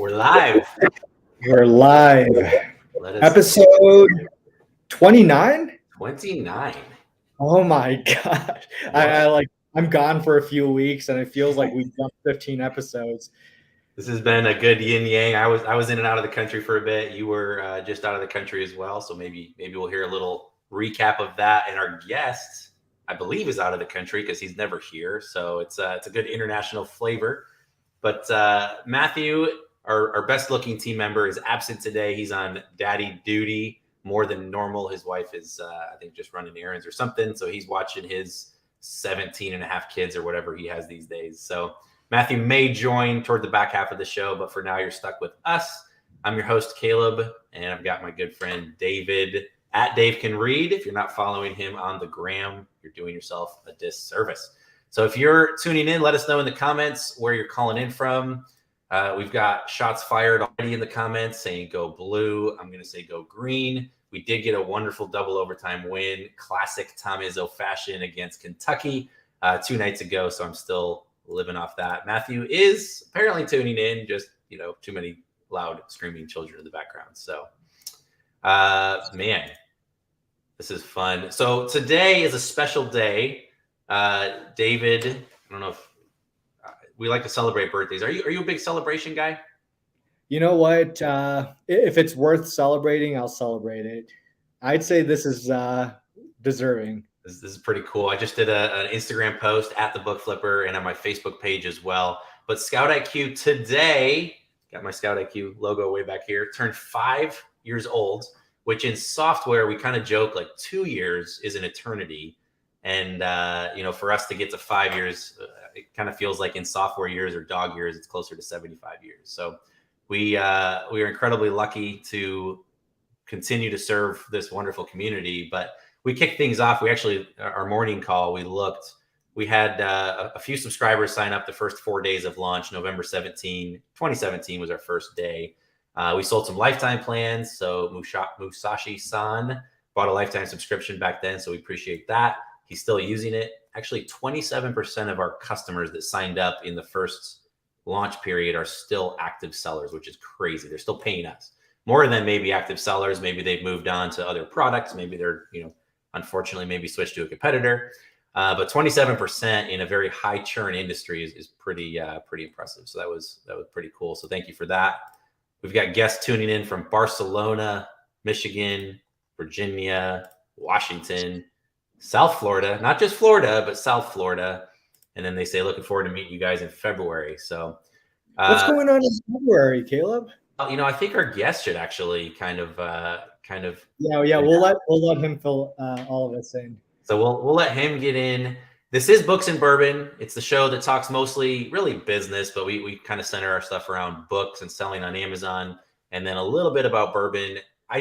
We're live. We're live. Episode 29? 29. Oh my gosh. I'm gone for a few weeks and it feels like we've done 15 episodes. This has been a good yin yang. I was in and out of the country for a bit. You were just out of the country as well. So maybe we'll hear a little recap of that. And our guest, I believe, is out of the country because he's never here. So it's a good international flavor. But Matthew, our best looking team member, is absent today. He's on daddy duty more than normal. His wife is, I think, just running errands or something. So he's watching his 17 and a half kids or whatever he has these days. So Matthew may join toward the back half of the show, but for now you're stuck with us. I'm your host, Caleb, and I've got my good friend, David, at Dave Can Read. If you're not following him on the gram, you're doing yourself a disservice. So if you're tuning in, let us know in the comments where you're calling in from. We've got shots fired already in the comments saying go blue. I'm going to say go green. We did get a wonderful double overtime win, classic Tom Izzo fashion against Kentucky 2 nights ago. So I'm still living off that. Matthew is apparently tuning in, just, too many loud screaming children in the background. So, man, this is fun. So today is a special day. David, I don't know if we like to celebrate birthdays. Are you a big celebration guy? You know what? If it's worth celebrating, I'll celebrate it. I'd say this is deserving. This is pretty cool. I just did an Instagram post at the Book Flipper and on my Facebook page as well. But ScoutIQ today, got my ScoutIQ logo way back here, turned 5 years old, which in software, we kind of joke like 2 years is an eternity. And, for us to get to 5 years, it kind of feels like in software years or dog years, it's closer to 75 years. So we are incredibly lucky to continue to serve this wonderful community. But we kicked things off. We actually, our morning call, we had a few subscribers sign up the first 4 days of launch. November 2017 was our first day. We sold some lifetime plans. So Musashi-san bought a lifetime subscription back then. So we appreciate that. He's still using it. Actually, 27% of our customers that signed up in the first launch period are still active sellers, which is crazy. They're still paying us more than maybe active sellers. Maybe they've moved on to other products. Maybe they're, unfortunately, maybe switched to a competitor. But 27% in a very high churn industry is pretty impressive. So that was pretty cool. So thank you for that. We've got guests tuning in from Barcelona, Michigan, Virginia, Washington, South Florida, not just Florida, but South Florida. And then they say, looking forward to meeting you guys in February. So what's going on in February, Caleb? I think our guest should actually kind of. Yeah. We'll let him fill all of us in. So we'll let him get in. This is Books and Bourbon. It's the show that talks mostly really business, but we kind of center our stuff around books and selling on Amazon, and then a little bit about bourbon. I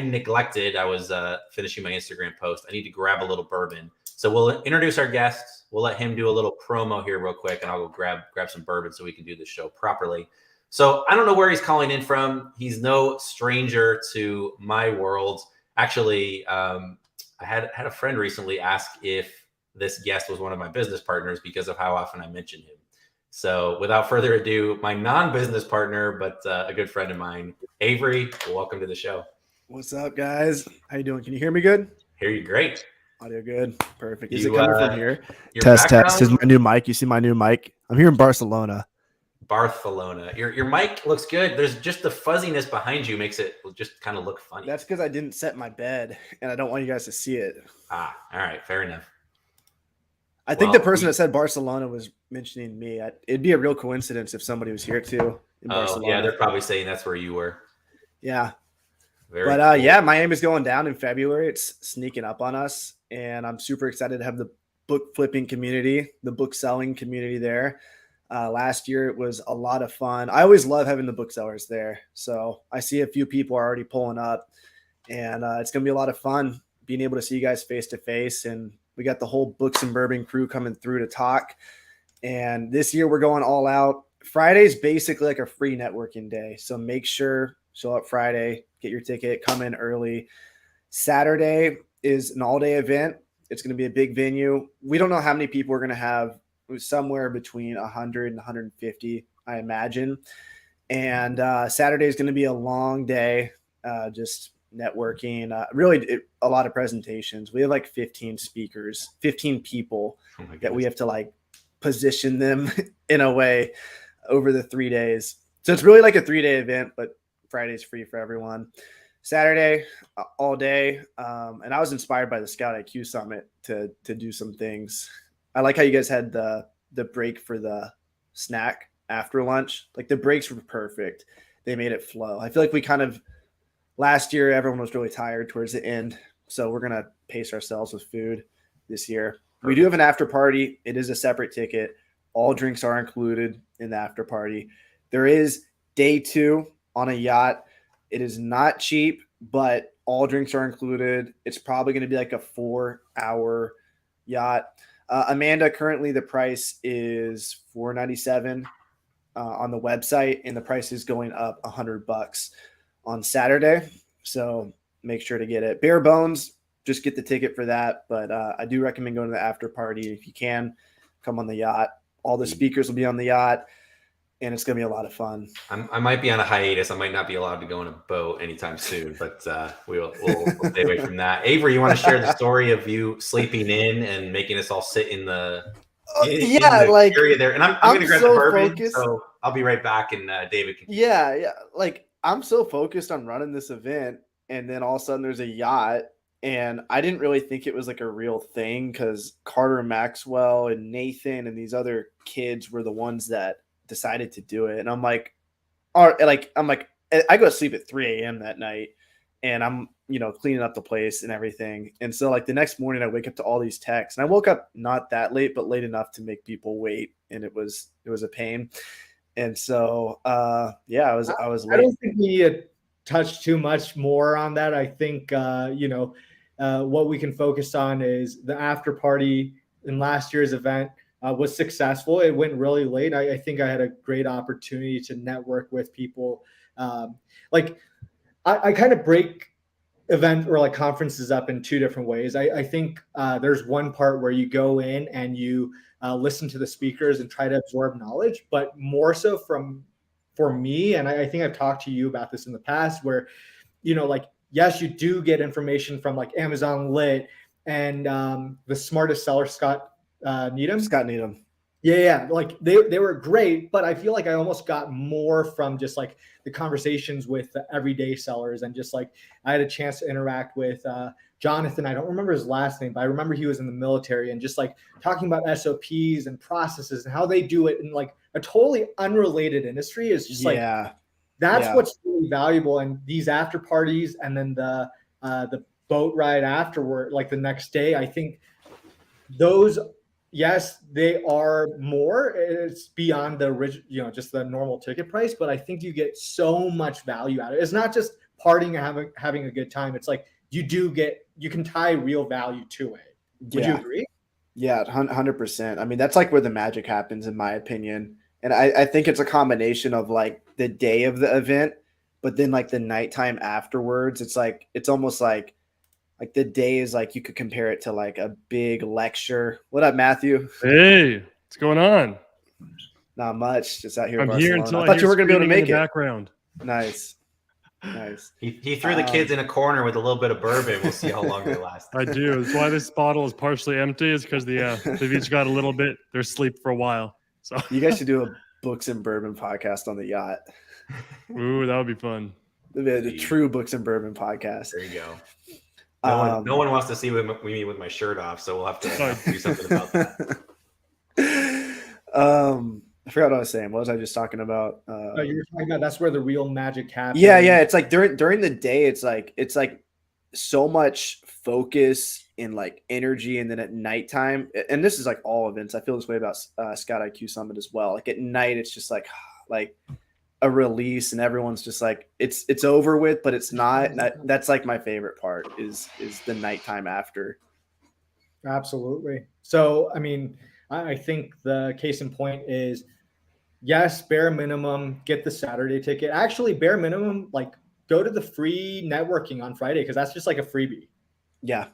was finishing my Instagram post. I need to grab a little bourbon. So we'll introduce our guests. We'll let him do a little promo here real quick, and I'll go grab some bourbon so we can do the show properly. So I don't know where he's calling in from. He's no stranger to my world. Actually, I had a friend recently ask if this guest was one of my business partners because of how often I mention him. So without further ado, my non-business partner, but a good friend of mine, Avery, welcome to the show. What's up, guys? How you doing? Can you hear me good? Hear you great. Audio good. Perfect. Is it coming from here? Test. This is my new mic. You see my new mic? I'm here in Barcelona. Barcelona. Your mic looks good. There's just the fuzziness behind you makes it just kind of look funny. That's because I didn't set my bed, and I don't want you guys to see it. All right. Fair enough. I think the person that said Barcelona was mentioning me. It'd be a real coincidence if somebody was here too in Barcelona. Yeah, they're probably saying that's where you were. Yeah. Very cool. Yeah, Miami is going down in February. It's sneaking up on us, and I'm super excited to have the book flipping community, the book selling community there. Last year, it was a lot of fun. I always love having the booksellers there. So I see a few people are already pulling up, and it's going to be a lot of fun being able to see you guys face to face. And we got the whole Books and Bourbon crew coming through to talk. And this year, we're going all out. Friday's basically like a free networking day. So make sure, show up Friday, get your ticket, come in early. Saturday is an all-day event. It's going to be a big venue. We don't know how many people we're going to have. It was somewhere between 100 and 150, I imagine. And Saturday is going to be a long day, just networking, a lot of presentations. We have like 15 speakers, 15 people that we have to like position them in a way over the 3 days. So it's really like a 3-day event, but Friday's free for everyone. Saturday, all day. And I was inspired by the ScoutIQ Summit to do some things. I like how you guys had the break for the snack after lunch. Like the breaks were perfect. They made it flow. I feel like we kind of last year, everyone was really tired towards the end. So we're going to pace ourselves with food this year. Perfect. We do have an after party. It is a separate ticket. All drinks are included in the after party. There is day 2 on a yacht. It is not cheap, but all drinks are included. It's probably going to be like a 4-hour yacht. Amanda, currently the price is $497 on the website, and the price is going up $100 on Saturday. So make sure to get it. Bare bones, just get the ticket for that. But I do recommend going to the after party if you can. Come on the yacht. All the speakers will be on the yacht, and it's going to be a lot of fun. I might be on a hiatus. I might not be allowed to go on a boat anytime soon, but we'll stay away from that. Avery, you want to share the story of you sleeping in and making us all sit in the area there? And I'm going to grab the bourbon, so I'll be right back, and David can. Yeah. Like I'm so focused on running this event, and then all of a sudden there's a yacht. And I didn't really think it was like a real thing because Carter Maxwell and Nathan and these other kids were the ones that decided to do it. And I'm like, I go to sleep at 3 a.m. that night, and I'm, cleaning up the place and everything. And so like the next morning I wake up to all these texts, and I woke up not that late, but late enough to make people wait. And it was a pain. And so, I was late. I don't think we touched too much more on that. I think, what we can focus on is the after party in last year's event was successful. It went really late. I think I had a great opportunity to network with people. I kind of break event or like conferences up in 2 different ways. I think there's one part where you go in and you listen to the speakers and try to absorb knowledge, but more so for me, and I think I've talked to you about this in the past, where, yes, you do get information from like Amazon Lit and the Smartest Seller, Scott Needham. Yeah. Like they were great, but I feel like I almost got more from just like the conversations with the everyday sellers, and just like I had a chance to interact with Jonathan. I don't remember his last name, but I remember he was in the military, and just like talking about SOPs and processes and how they do it in like a totally unrelated industry is just what's really valuable. And these after parties, and then the boat ride afterward, like the next day, I think those, yes, they are more. It's beyond the original, just the normal ticket price, but I think you get so much value out of it. It's not just partying and having a good time. It's like you can tie real value to it. Would you agree? Yeah, 100%. I mean, that's like where the magic happens, in my opinion. And I think it's a combination of like the day of the event, but then like the nighttime afterwards. It's almost like the day is like, you could compare it to like a big lecture. What up, Matthew? Hey, what's going on? Not much. Just out here. I'm here until I thought you were going to be able to make it. Background. Nice. He threw the kids in a corner with a little bit of bourbon. We'll see how long they last. I do. That's why this bottle is partially empty, is because they've each got a little bit. They're asleep for a while. So you guys should do a Books and Bourbon podcast on the yacht. Ooh, that would be fun. The true Books and Bourbon podcast. There you go. No one wants to see me with my shirt off, so we'll have to do something about that. I forgot what I was saying. What was I just talking about? You were talking about that's where the real magic happens. Yeah. It's like during the day, it's like so much focus and like energy, and then at nighttime, and this is like all events. I feel this way about ScoutIQ Summit as well. Like at night, it's just like a release, and everyone's just like it's over with, but it's not. And that's like my favorite part is the nighttime after. Absolutely. So I mean, I think the case in point is, yes, bare minimum, get the Saturday ticket. Actually, bare minimum, like go to the free networking on Friday, because that's just like a freebie. Yeah.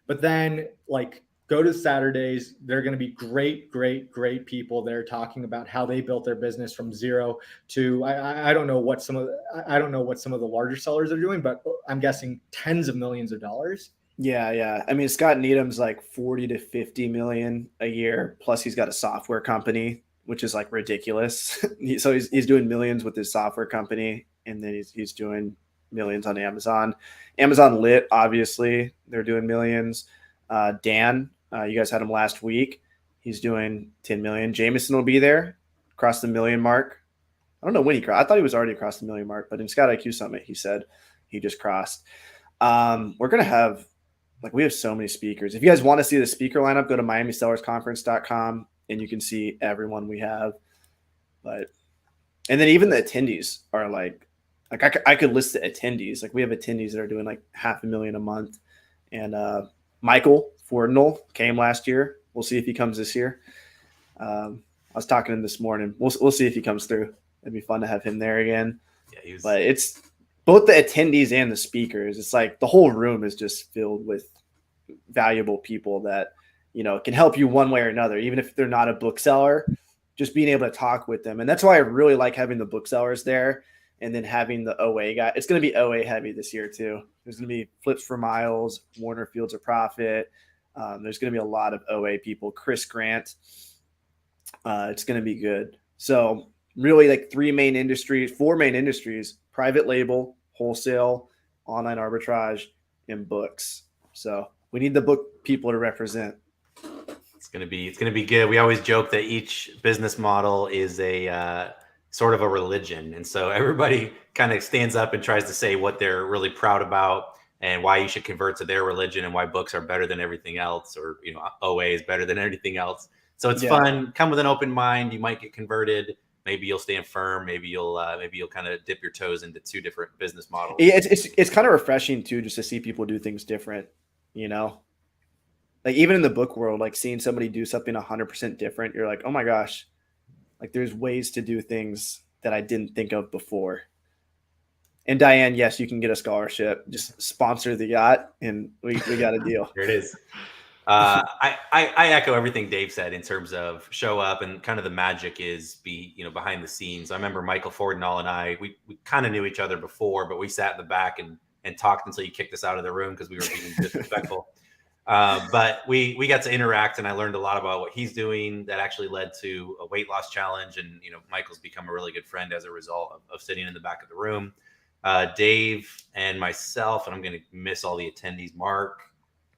But then like go to Saturdays. They're going to be great, great, great people there talking about how they built their business from zero to I don't know what some of the larger sellers are doing, but I'm guessing tens of millions of dollars. Yeah. I mean, Scott Needham's like 40 to 50 million a year. Plus he's got a software company, which is like ridiculous. So he's doing millions with his software company. And then he's doing millions on Amazon. Amazon Lit, obviously, they're doing millions. Dan, you guys had him last week. He's doing 10 million. Jameson will be there, cross the million mark. I don't know when he crossed. I thought he was already across the million mark, but in ScoutIQ Summit, he said he just crossed. We're going to have, we have so many speakers. If you guys want to see the speaker lineup, go to miamisellersconference.com and you can see everyone we have. And then even the attendees are I could list the attendees. We have attendees that are doing like $500,000 a month. And Michael Fordnall came last year. We'll see if he comes this year. I was talking to him this morning. We'll see if he comes through. It'd be fun to have him there again. Yeah, but it's both the attendees and the speakers. It's like the whole room is just filled with valuable people that, can help you one way or another, even if they're not a bookseller, just being able to talk with them. And that's why I really like having the booksellers there and then having the OA guy. It's going to be OA heavy this year too. There's going to be Flips for Miles, Warner Fields of Profit. There's going to be a lot of OA people, Chris Grant. It's going to be good. So really four main industries, private label, wholesale, online arbitrage, and books. So we need the book people to represent. It's going to be good. We always joke that each business model is a sort of a religion. And so everybody kind of stands up and tries to say what they're really proud about and why you should convert to their religion and why books are better than everything else, or, OA is better than anything else. So it's fun. Come with an open mind. You might get converted. Maybe you'll stand firm. Maybe you'll kind of dip your toes into two different business models. Yeah, it's kind of refreshing too, just to see people do things different, even in the book world, seeing somebody do something 100% different, you're like, oh my gosh, there's ways to do things that I didn't think of before. And Diane, yes, you can get a scholarship. Just sponsor the yacht, and we got a deal. Here it is. I echo everything Dave said in terms of show up, and kind of the magic is behind the scenes. I remember Michael Fordnall and I, we kind of knew each other before, but we sat in the back and talked until you kicked us out of the room because we were being disrespectful. But we got to interact, and I learned a lot about what he's doing that actually led to a weight loss challenge. And, Michael's become a really good friend as a result of sitting in the back of the room. Dave and myself, and I'm going to miss all the attendees, Mark,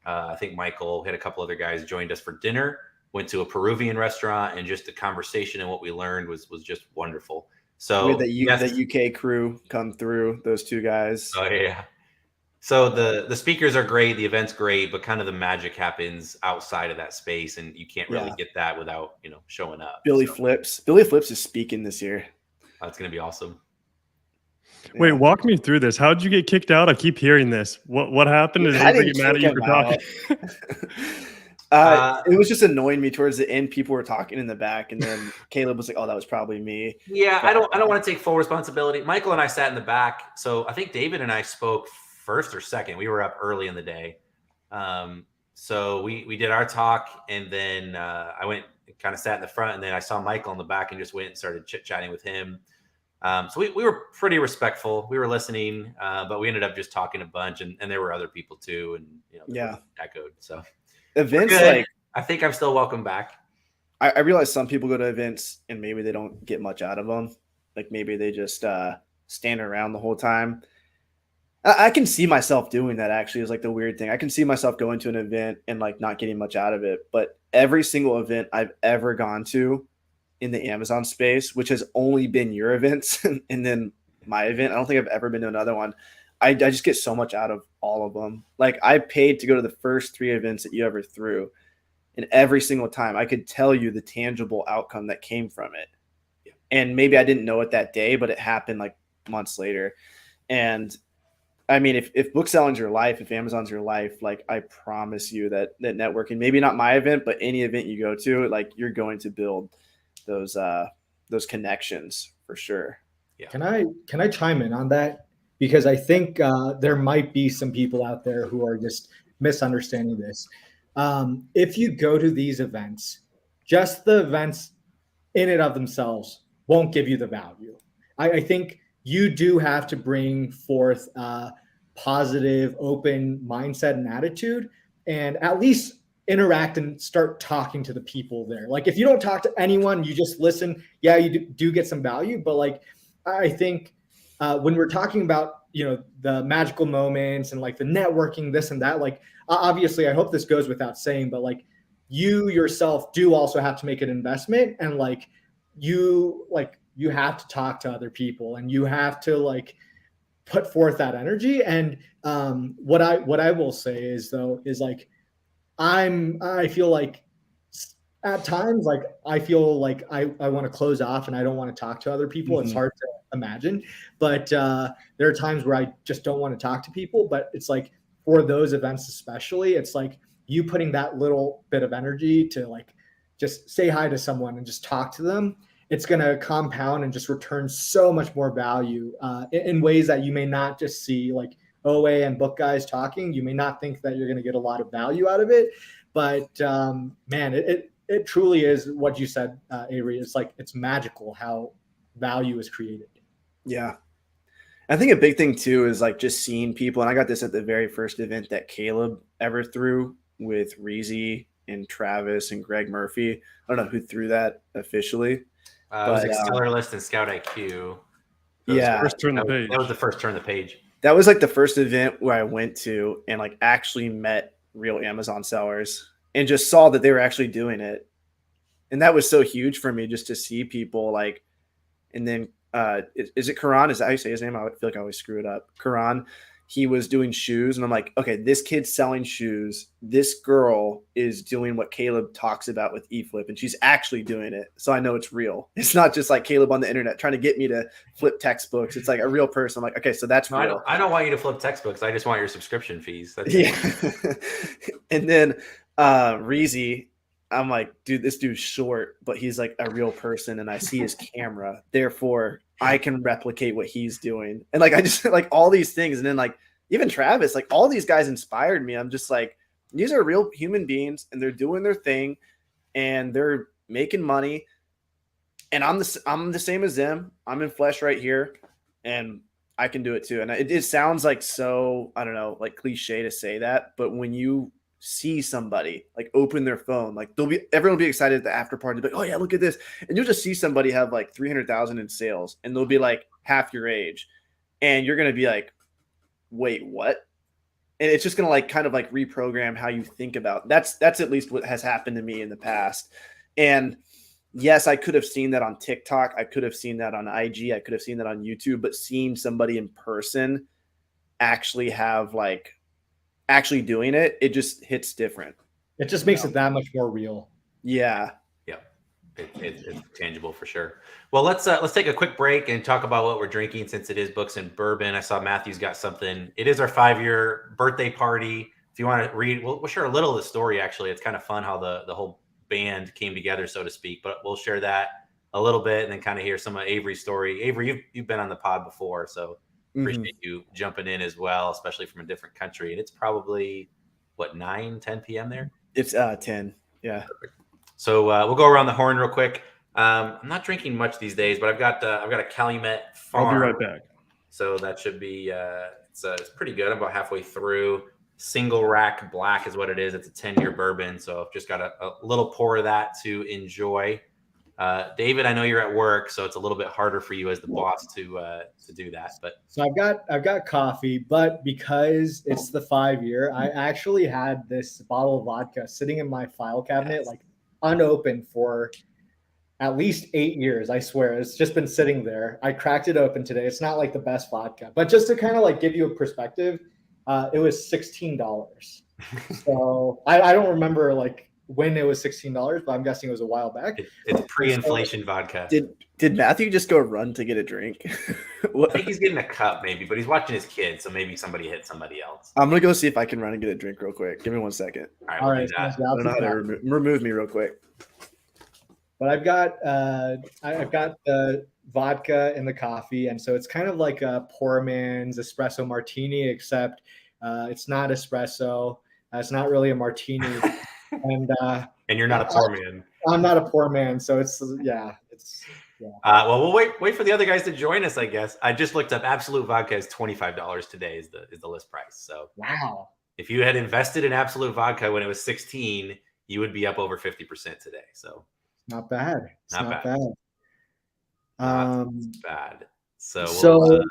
I think Michael had a couple other guys joined us for dinner, went to a Peruvian restaurant, and just the conversation and what we learned was just wonderful. So we had the UK crew come through, those two guys. Oh yeah. So the speakers are great, the event's great, but kind of the magic happens outside of that space, and you can't really get that without showing up. Billy Flips is speaking this year. That's going to be awesome. Wait, walk me through this. How did you get kicked out? I keep hearing this. What happened? Did anybody get mad at you for talking? It was just annoying me towards the end. People were talking in the back, and then Caleb was like, "Oh, that was probably me." Yeah, I don't want to take full responsibility. Michael and I sat in the back, so I think David and I spoke first or second. We were up early in the day, so we did our talk, and then I went and kind of sat in the front, and then I saw Michael in the back and just went and started chit chatting with him. So we were pretty respectful. We were listening, but we ended up just talking a bunch, and there were other people too, and echoed. So events I think I'm still welcome back. I realize some people go to events and maybe they don't get much out of them. Maybe they just stand around the whole time. I can see myself doing that, actually, is the weird thing. I can see myself going to an event and not getting much out of it. But every single event I've ever gone to in the Amazon space, which has only been your events and then my event, I don't think I've ever been to another one. I just get so much out of all of them. I paid to go to the first 3 events that you ever threw. And every single time I could tell you the tangible outcome that came from it. Yeah. And maybe I didn't know it that day, but it happened months later. And I mean, if bookselling's your life, if Amazon's your life, I promise you that networking, maybe not my event, but any event you go to, you're going to build those connections for sure. Yeah. Can I chime in on that? Because I think there might be some people out there who are just misunderstanding this. if you go to these events, just the events in and of themselves won't give you the value. I think you do have to bring forth a positive, open mindset and attitude, and at least interact and start talking to the people there. Like if you don't talk to anyone, you just listen. Yeah, you do get some value, but like I think when we're talking about the magical moments and like the networking, this and that, like obviously, I hope this goes without saying, but like you yourself do also have to make an investment, and like you have to talk to other people, and you have to like put forth that energy. And what I will say is like I feel like at times, like I feel like I want to close off and I don't want to talk to other people. It's hard to imagine, but there are times where I just don't want to talk to people. But it's like for those events especially, it's like you putting that little bit of energy to like just say hi to someone and just talk to them. It's going to compound and just return so much more value in ways that you may not just see like OA and book guys talking. You may not think that you're going to get a lot of value out of it, but man, it truly is what you said, Avery. It's like, it's magical how value is created. Yeah. I think a big thing too is like just seeing people. And I got this at the very first event that Caleb ever threw with Reezy and Travis and Greg Murphy. I don't know who threw that officially. It was Accelerator List and ScoutIQ. Yeah. First turn the page. That was the first turn the page. That was like the first event where I went to and like actually met real Amazon sellers and just saw that they were actually doing it. And that was so huge for me just to see people like, and then is it Karan? Is that how you say his name? I feel like I always screw it up. Karan, he was doing shoes and I'm like, okay, this kid's selling shoes. This girl is doing what Caleb talks about with eFlip and she's actually doing it. So I know it's real. It's not just like Caleb on the internet trying to get me to flip textbooks. It's like a real person. I'm like, okay, so that's real. I don't want you to flip textbooks. I just want your subscription fees. That's And then Reezy, I'm like, dude, this dude's short, but he's like a real person and I see his camera. Therefore, I can replicate what he's doing. And like, I just like all these things. And then like, even Travis, like all these guys inspired me. I'm just like, these are real human beings and they're doing their thing and they're making money. And I'm the same as them. I'm in flesh right here and I can do it too. And it sounds like so, I don't know, like cliche to say that, but when you see somebody like open their phone, like everyone will be excited at the after party, like, oh yeah, look at this. And you'll just see somebody have like 300,000 in sales and they'll be like half your age. And you're going to be like, wait, what? And it's just going to like kind of like reprogram how you think about that's at least what has happened to me in the past. And yes, I could have seen that on TikTok. I could have seen that on IG. I could have seen that on YouTube, but seeing somebody in person actually have like actually doing it, it just hits different. It just makes it that much more real. Yeah. It's tangible for sure. Well, let's take a quick break and talk about what we're drinking since it is Books and Bourbon. I saw Matthew's got something. It is our 5-year birthday party. If you want to read, we'll share a little of the story. Actually, it's kind of fun how the whole band came together, so to speak. But we'll share that a little bit and then kind of hear some of Avery's story. Avery, you've been on the pod before, so appreciate you jumping in as well, especially from a different country. And it's probably what 10 p.m. there. It's 10. Yeah. Perfect. So we'll go around the horn real quick. I'm not drinking much these days, but I've got a Calumet Farm. I'll be right back. So that should be it's pretty good. I'm about halfway through. Single rack black is what it is. It's a 10-year bourbon. So I've just got a little pour of that to enjoy. David, I know you're at work, so it's a little bit harder for you as the boss to do that. But so I've got coffee, but because it's the 5-year, I actually had this bottle of vodka sitting in my file cabinet, like unopened for at least 8 years. I swear, it's just been sitting there. I cracked it open today. It's not like the best vodka, but just to kind of like give you a perspective, it was $16. So I don't remember like when it was $16, but I'm guessing it was a while back. It's pre-inflation vodka. Did Matthew just go run to get a drink? I think he's getting a cup maybe, but he's watching his kids, so maybe somebody hit somebody else. I'm gonna go see if I can run and get a drink real quick. Give me 1 second. All right. I don't know how to remove me real quick. But I've got the vodka and the coffee, and so it's kind of like a poor man's espresso martini, except it's not espresso. It's not really a martini. And you're not a poor man. I'm not a poor man, so it's yeah. Well, we'll wait for the other guys to join us, I guess. I just looked up Absolute Vodka is $25 today is the list price. So wow. If you had invested in Absolute Vodka when it was 16, you would be up over 50% today. So not bad. It's not bad. Not bad. So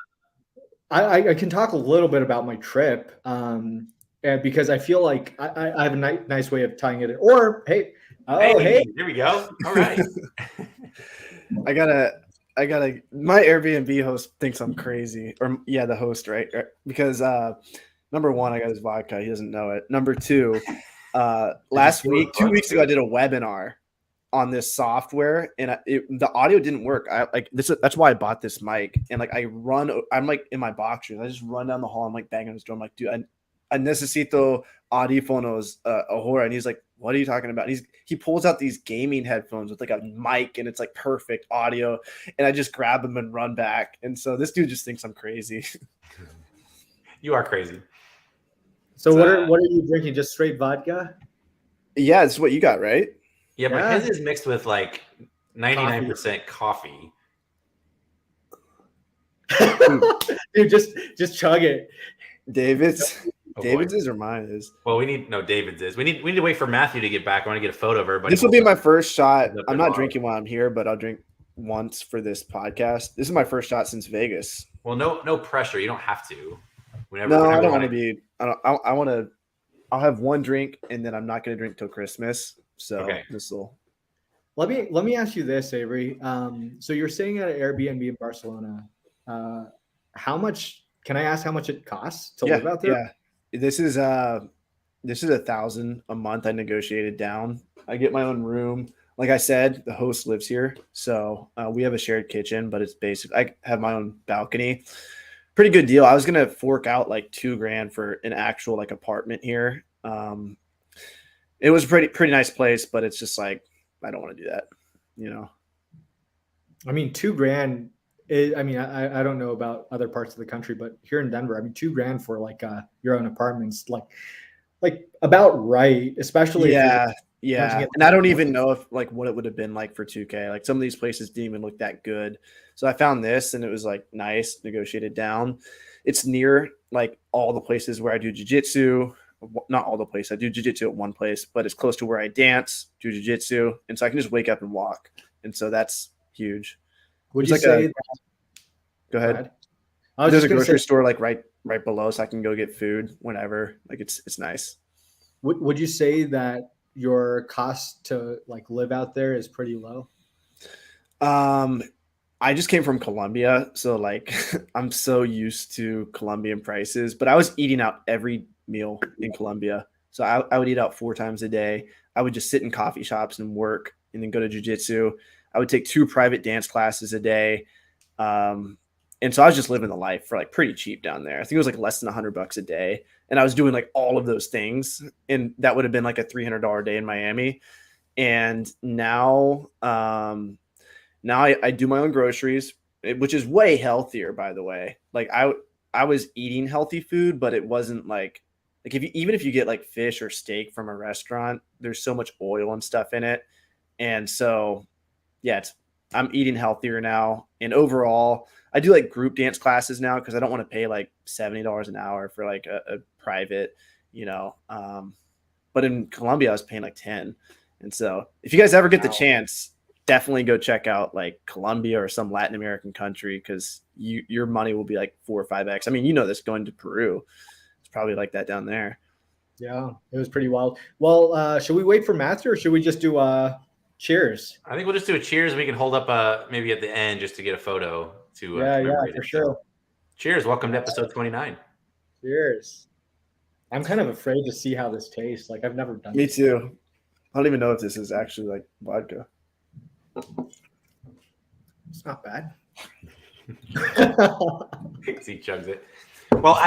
I can talk a little bit about my trip. Because I feel like I have a nice way of tying it in. Or hey, here we go. All right. I gotta. My Airbnb host thinks I'm crazy, or the host, right? Because number one, I got his vodka. He doesn't know it. Number two, last week, 2 weeks ago, I did a webinar on this software, and the audio didn't work. That's why I bought this mic. And I'm like in my boxers. I just run down the hall. I'm like banging on his door. I'm like, dude, I necesito audífonos ahora. And he's like, what are you talking about? And he pulls out these gaming headphones with like a mic, and it's like perfect audio. And I just grab them and run back. And so this dude just thinks I'm crazy. You are crazy. So what are you drinking? Just straight vodka? Yeah, it's what you got, right? Yeah, but his is mixed with like 99% coffee. Dude, just chug it. David's is or mine is. Well, David's is. We need to wait for Matthew to get back. I want to get a photo of everybody. This will be my first shot. I'm not drinking while I'm here, but I'll drink once for this podcast. This is my first shot since Vegas. Well, no pressure. You don't have to. I don't want to be. I want to. I'll have one drink, and then I'm not going to drink till Christmas. So this will. Let me ask you this, Avery. So you're staying at an Airbnb in Barcelona. How much? Can I ask how much it costs to live out there? Yeah. This is $1,000 a month. I negotiated down. I get my own room. Like I said, the host lives here, so we have a shared kitchen, but it's basic. I have my own balcony. Pretty good deal. I was gonna fork out like $2,000 for an actual like apartment here. It was a pretty nice place, but it's just like I don't want to do that. I mean, $2,000. I don't know about other parts of the country, but here in Denver, I mean, $2,000 for like your own apartment's like about right, especially. Yeah. And I don't even know if like what it would have been like for $2,000. Like some of these places didn't even look that good. So I found this and it was like nice, negotiated down. It's near like all the places where I do jiu-jitsu. Not all the places. I do jiu-jitsu at one place, but it's close to where I dance, do jiu-jitsu. And so I can just wake up and walk. And so that's huge. Would you say go ahead. There's a grocery store like right below, so I can go get food whenever. Like it's nice. Would you say that your cost to like live out there is pretty low? I just came from Colombia, so like I'm so used to Colombian prices, but I was eating out every meal in Colombia. So I would eat out 4 times a day. I would just sit in coffee shops and work and then go to jiu-jitsu. I would take 2 private dance classes a day. And so I was just living the life for like pretty cheap down there. I think it was like less than $100 a day. And I was doing like all of those things. And that would have been like a $300 day in Miami. And now, I do my own groceries, which is way healthier, by the way. Like I was eating healthy food, but it wasn't like even if you get like fish or steak from a restaurant, there's so much oil and stuff in it. And so, I'm eating healthier now. And overall, I do like group dance classes now because I don't want to pay like $70 an hour for like a private, but in Colombia, I was paying like 10. And so if you guys ever get the chance, definitely go check out like Colombia or some Latin American country because your money will be like 4 or 5x. I mean, this going to Peru. It's probably like that down there. Yeah, it was pretty wild. Well, should we wait for Matthew or should we just do cheers? I think we'll just do a cheers. We can hold up maybe at the end just to get a photo to for sure. Cheers. Welcome to episode 29. Cheers. I'm kind of afraid to see how this tastes. Like I've never done Me too. I don't even know if this is actually like vodka. It's not bad. He chugs it. Well,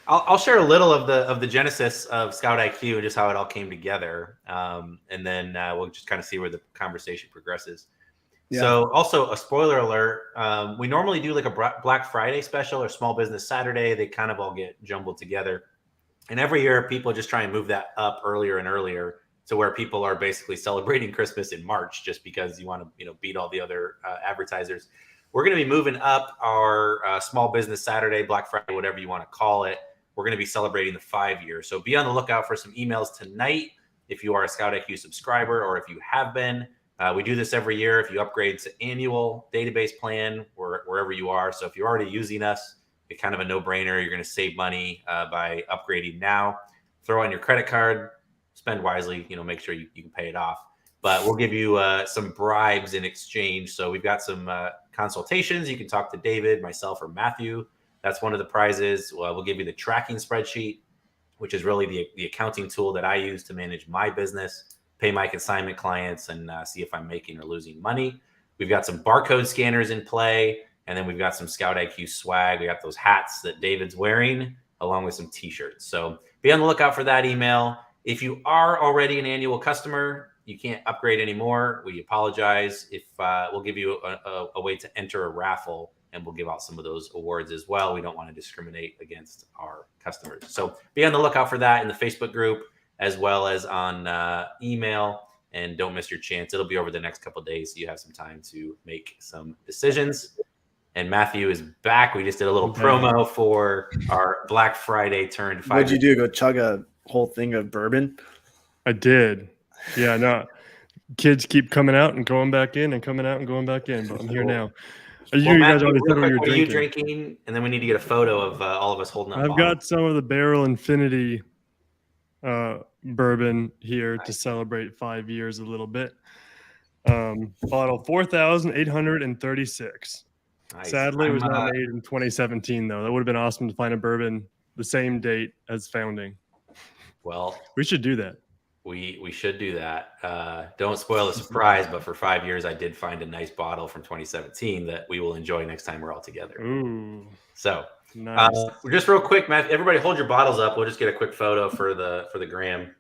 I'll share a little of the genesis of ScoutIQ and just how it all came together, and then we'll just kind of see where the conversation progresses. Yeah. So, also a spoiler alert: we normally do like a Black Friday special or Small Business Saturday. They kind of all get jumbled together. And every year people just try and move that up earlier and earlier to where people are basically celebrating Christmas in March just because you want to, beat all the other advertisers. We're going to be moving up our Small Business Saturday, Black Friday, whatever you want to call it. We're going to be celebrating the 5 years. So be on the lookout for some emails tonight if you are a ScoutIQ subscriber or if you have been. We do this every year. If you upgrade to annual database plan wherever you are. So if you're already using us, it's kind of a no-brainer. You're going to save money by upgrading now. Throw on your credit card, spend wisely, make sure you can pay it off. But we'll give you some bribes in exchange. So we've got some consultations. You can talk to David, myself, or Matthew. That's one of the prizes. We'll give you the tracking spreadsheet, which is really the accounting tool that I use to manage my business, pay my consignment clients, and see if I'm making or losing money. We've got some barcode scanners in play. And then we've got some ScoutIQ swag. We got those hats that David's wearing, along with some t-shirts. So be on the lookout for that email. If you are already an annual customer, you can't upgrade anymore. We apologize. If we'll give you a way to enter a raffle, and we'll give out some of those awards as well. We don't want to discriminate against our customers. So be on the lookout for that in the Facebook group, as well as on email. And don't miss your chance. It'll be over the next couple of days, so you have some time to make some decisions. And Matthew is back. We just did a little promo for our Black Friday turned 5. What'd you do? Go chug a whole thing of bourbon? I did. Yeah, no. Kids keep coming out and going back in and coming out and going back in, but I'm here now. You guys already said what you're drinking? And then we need to get a photo of all of us holding up. I've got some of the Barrel Infinity bourbon here to celebrate 5 years a little bit. Bottle 4,836. Nice. Sadly, it was not made in 2017, though. That would have been awesome to find a bourbon the same date as founding. Well, we should do that. We should do that. Don't spoil the surprise, but for 5 years, I did find a nice bottle from 2017 that we will enjoy next time we're all together. Ooh. So, nice. Just real quick, Matt, everybody hold your bottles up. We'll just get a quick photo for the gram.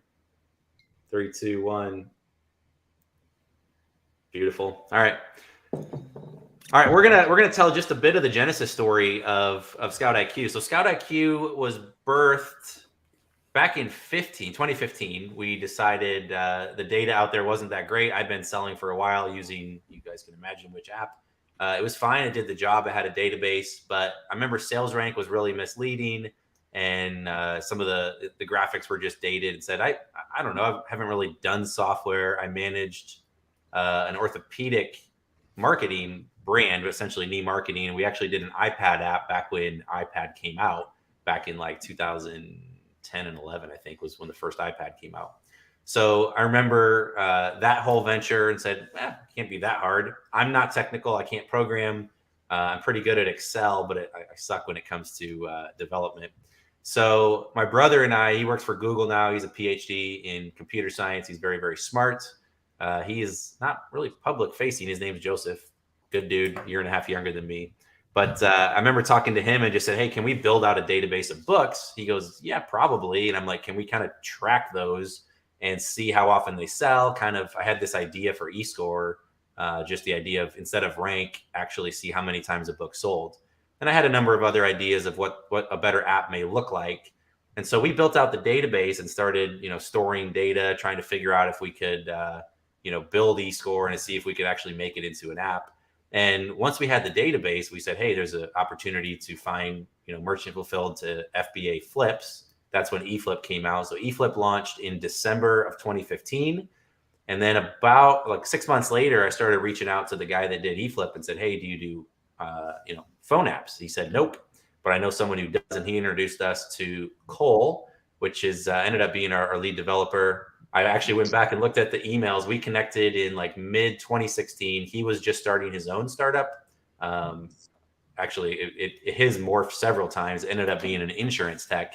3, 2, 1. Beautiful. All right. All right, we're gonna tell just a bit of the genesis story of ScoutIQ. So ScoutIQ was birthed back in 2015. We decided the data out there wasn't that great. I've been selling for a while using, you guys can imagine which app. It was fine. It did the job. It had a database, but I remember sales rank was really misleading, and some of the graphics were just dated. And said, I don't know. I haven't really done software. I managed an orthopedic marketing brand, but essentially knee marketing. And we actually did an iPad app back when iPad came out, back in like 2010 and 11, I think was when the first iPad came out. So I remember that whole venture and said, can't be that hard. I'm not technical. I can't program. I'm pretty good at Excel, but I suck when it comes to development. So my brother and I, he works for Google now. He's a PhD in computer science. He's very, very smart. He is not really public facing. His name's Joseph. Good dude, year and a half younger than me. But I remember talking to him and just said, hey, can we build out a database of books? He goes, yeah, probably. And I'm like, can we kind of track those and see how often they sell? Kind of, I had this idea for eScore, just the idea of instead of rank, actually see how many times a book sold. And I had a number of other ideas of what a better app may look like. And so we built out the database and started, storing data, trying to figure out if we could, build eScore and see if we could actually make it into an app. And once we had the database, we said, hey, there's an opportunity to find, merchant fulfilled to FBA flips. That's when eFlip came out. So eFlip launched in December of 2015. And then about like 6 months later, I started reaching out to the guy that did eFlip and said, hey, do you do, phone apps? He said, nope, but I know someone who does. And he introduced us to Cole, which is ended up being our lead developer. I actually went back and looked at the emails. We connected in like mid 2016. He was just starting his own startup. Actually, his morphed several times. It ended up being an insurance tech,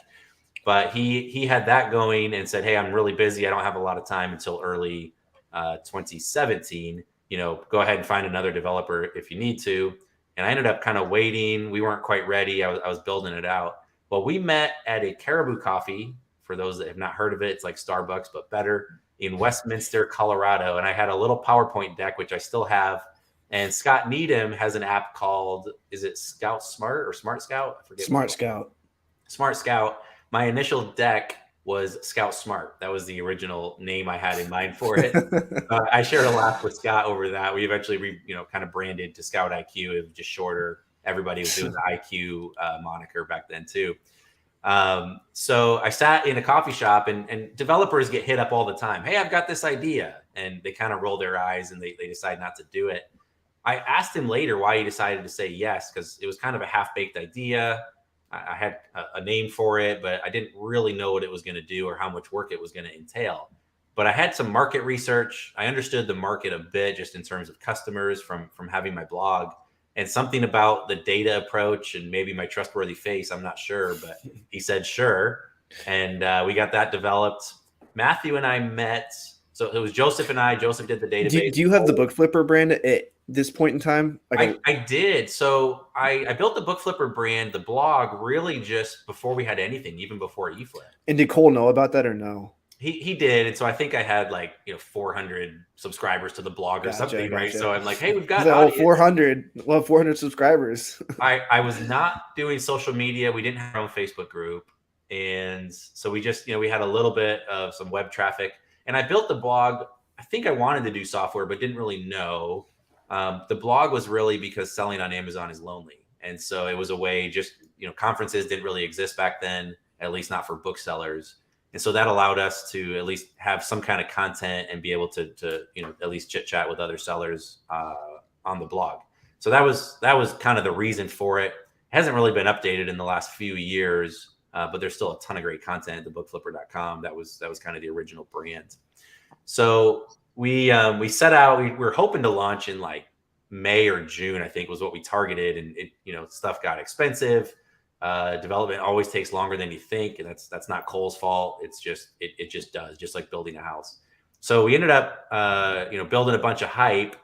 but he had that going and said, hey, I'm really busy. I don't have a lot of time until early 2017. Go ahead and find another developer if you need to. And I ended up kind of waiting. We weren't quite ready. I was building it out. Well, we met at a Caribou Coffee. For those that have not heard of it, it's like Starbucks, but better, in Westminster, Colorado. And I had a little PowerPoint deck, which I still have. And Scott Needham has an app called, is it Scout Smart or Smart Scout? I forget. Smart Scout. Smart Scout. my initial deck was Scout Smart. That was the original name I had in mind for it. I shared a laugh with Scott over that. We eventually, kind of branded to ScoutIQ. It was just shorter. Everybody was doing the IQ moniker back then too. So I sat in a coffee shop, and developers get hit up all the time. Hey, I've got this idea. And they kind of roll their eyes and they decide not to do it. I asked him later why he decided to say yes, because it was kind of a half-baked idea. I had a name for it, but I didn't really know what it was going to do or how much work it was going to entail. But I had some market research. I understood the market a bit just in terms of customers from having my blog, and something about the data approach and maybe my trustworthy face. I'm not sure, but he said sure. And we got that developed. Matthew and I met. So it was Joseph and I. Joseph did the database. Do you have the Book Flipper brand at this point in time? I did. So I built the Book Flipper brand, the blog, really just before we had anything, even before eFlip. And did Cole know about that or no? He did. And so I think I had 400 subscribers to the blog or something, right? So I'm like, hey, we've got 400. We'll have 400 subscribers. I was not doing social media. We didn't have our own Facebook group. And so we just, we had a little bit of some web traffic. And I built the blog. I think I wanted to do software, but didn't really know. The blog was really because selling on Amazon is lonely. And so it was a way, just, conferences didn't really exist back then, at least not for booksellers. And so that allowed us to at least have some kind of content and be able to at least chit chat with other sellers on the blog. So that was kind of the reason for it. It hasn't really been updated in the last few years, but there's still a ton of great content at thebookflipper.com. That was kind of the original brand. So we set out. We were hoping to launch in May or June, I think was what we targeted, and it stuff got expensive. Development always takes longer than you think, and that's not Cole's fault. It's just it just does, just like building a house. So we ended up building a bunch of hype.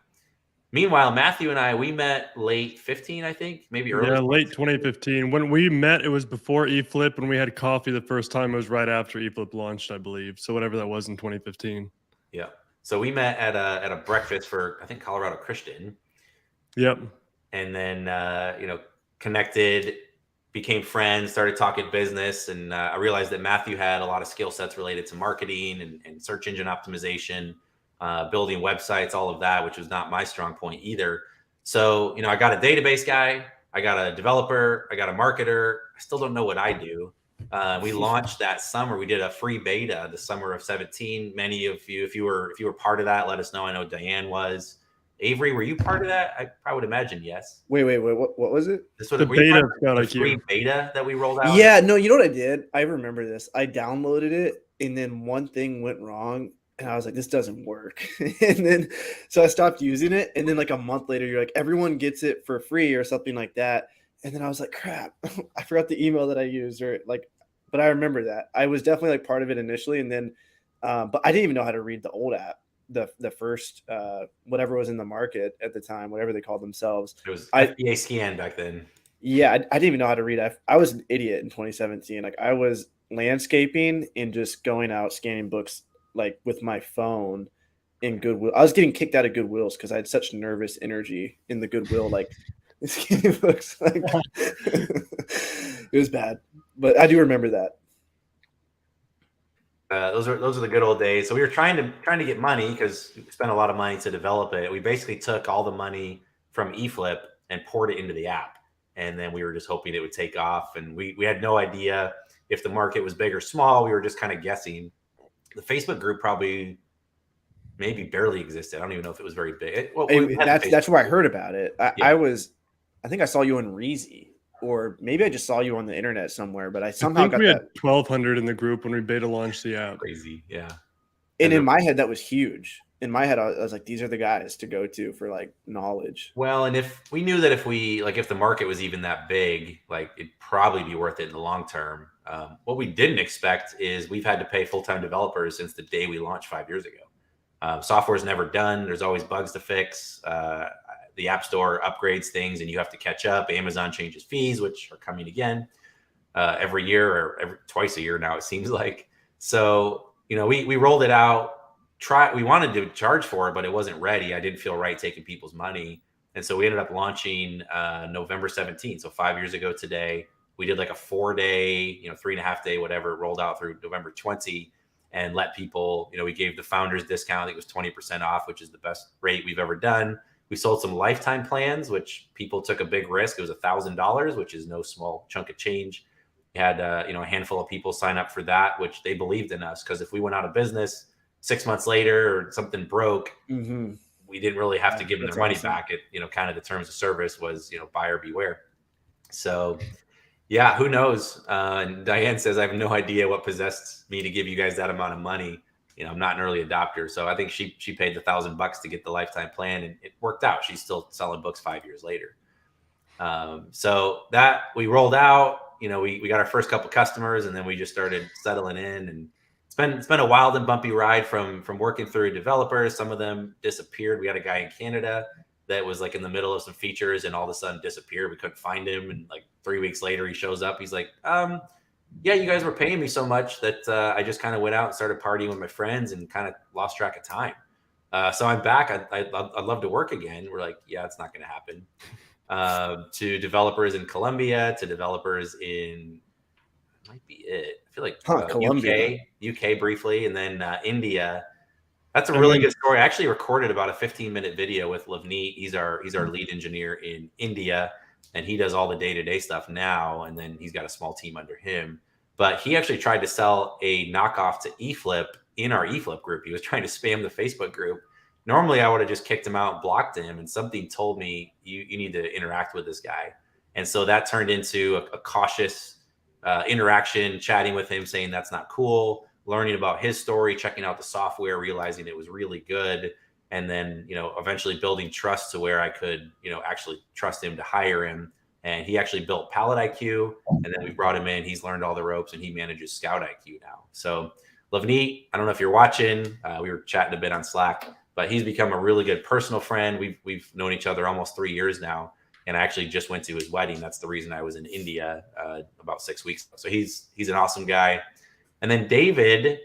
Meanwhile, Matthew and I, we met late 15, I think, maybe early. Yeah, late 2015. When we met, it was before eFlip. When we had coffee the first time, it was right after eFlip launched, I believe. So whatever that was in 2015. Yeah. So we met at a breakfast for, I think, Colorado Christian. Yep. And then connected, became friends, started talking business, and I realized that Matthew had a lot of skill sets related to marketing and search engine optimization, building websites, all of that, which was not my strong point either. So, I got a database guy, I got a developer, I got a marketer. I still don't know what I do. We launched that summer. We did a free beta the summer of 17. Many of you, if you were part of that, let us know. I know Diane was. Avery, were you part of that? I would imagine yes. Wait. What was it? This was the free beta that we rolled out. Yeah, no, you know what I did? I remember this. I downloaded it, and then one thing went wrong, and I was like, this doesn't work. And then so I stopped using it, and then a month later, you're like, everyone gets it for free or something like that. And then I was like, crap, I forgot the email that I used, but I remember that. I was definitely part of it initially, and then but I didn't even know how to read the old app. The first whatever was in the market at the time, whatever they called themselves. It was FBA scan back then. Yeah, I didn't even know how to read. I was an idiot in 2017. I was landscaping and just going out scanning books with my phone in Goodwill. I was getting kicked out of Goodwill's because I had such nervous energy in the Goodwill scanning books. It was bad, but I do remember that. Those are the good old days. So we were trying to get money because we spent a lot of money to develop it. We basically took all the money from eFlip and poured it into the app, and then we were just hoping it would take off. And we had no idea if the market was big or small. We were just kind of guessing. The Facebook group probably maybe barely existed. I don't even know if it was very big. That's where I heard about it. I think I saw you on Reezy. Or maybe I just saw you on the internet somewhere, but I somehow got we had 1,200 in the group when we beta launched the app. Crazy, yeah. And in my head, that was huge. In my head, I was like, these are the guys to go to for knowledge. Well, and if we knew that if the market was even that big, it'd probably be worth it in the long term. What we didn't expect is we've had to pay full-time developers since the day we launched 5 years ago. Software's never done. There's always bugs to fix. The App Store upgrades things and you have to catch up. Amazon changes fees, which are coming again every year or twice a year now, it seems like. So, we rolled it out. We wanted to charge for it, but it wasn't ready. I didn't feel right taking people's money. And so we ended up launching November 17th. So 5 years ago today, we did like a 4-day, 3.5-day, whatever, rolled out through November 20, and let people, we gave the founders discount. I think it was 20% off, which is the best rate we've ever done. We sold some lifetime plans, which people took a big risk. It was $1,000, which is no small chunk of change. We had, a handful of people sign up for that, which they believed in us, because if we went out of business 6 months later or something broke, we didn't really have to give them their money back. It, kind of the terms of service was, buyer beware. So yeah, who knows? And Diane says, I have no idea what possessed me to give you guys that amount of money. I'm not an early adopter. So I think she paid the $1,000 to get the lifetime plan, and it worked out. She's still selling books 5 years later. So that we rolled out, we got our first couple customers, and then we just started settling in, and it's been a wild and bumpy ride from working through developers. Some of them disappeared. We had a guy in Canada that was like in the middle of some features and all of a sudden disappeared. We couldn't find him. And like 3 weeks later, he shows up. He's like, yeah, you guys were paying me so much that I just kind of went out and started partying with my friends and kind of lost track of time. So I'm back. I'd love to work again. We're like, yeah, it's not going to happen. To developers in Colombia, to developers in, might be it. I feel like Colombia. UK briefly, and then India. That's a really good story. I actually recorded about a 15-minute video with Lavneet. He's our lead engineer in India, and he does all the day-to-day stuff now. And then he's got a small team under him. But he actually tried to sell a knockoff to eFlip in our eFlip group. He was trying to spam the Facebook group. Normally, I would have just kicked him out and blocked him. And something told me, you need to interact with this guy. And so that turned into a cautious interaction, chatting with him, saying that's not cool, learning about his story, checking out the software, realizing it was really good. And then, eventually building trust to where I could, actually trust him to hire him. And he actually built ScoutIQ, and then we brought him in. He's learned all the ropes, and he manages ScoutIQ now. So Lavneet, I don't know if you're watching. We were chatting a bit on Slack, but he's become a really good personal friend. We've known each other almost 3 years now, and I actually just went to his wedding. That's the reason I was in India about 6 weeks ago. So he's an awesome guy. And then David,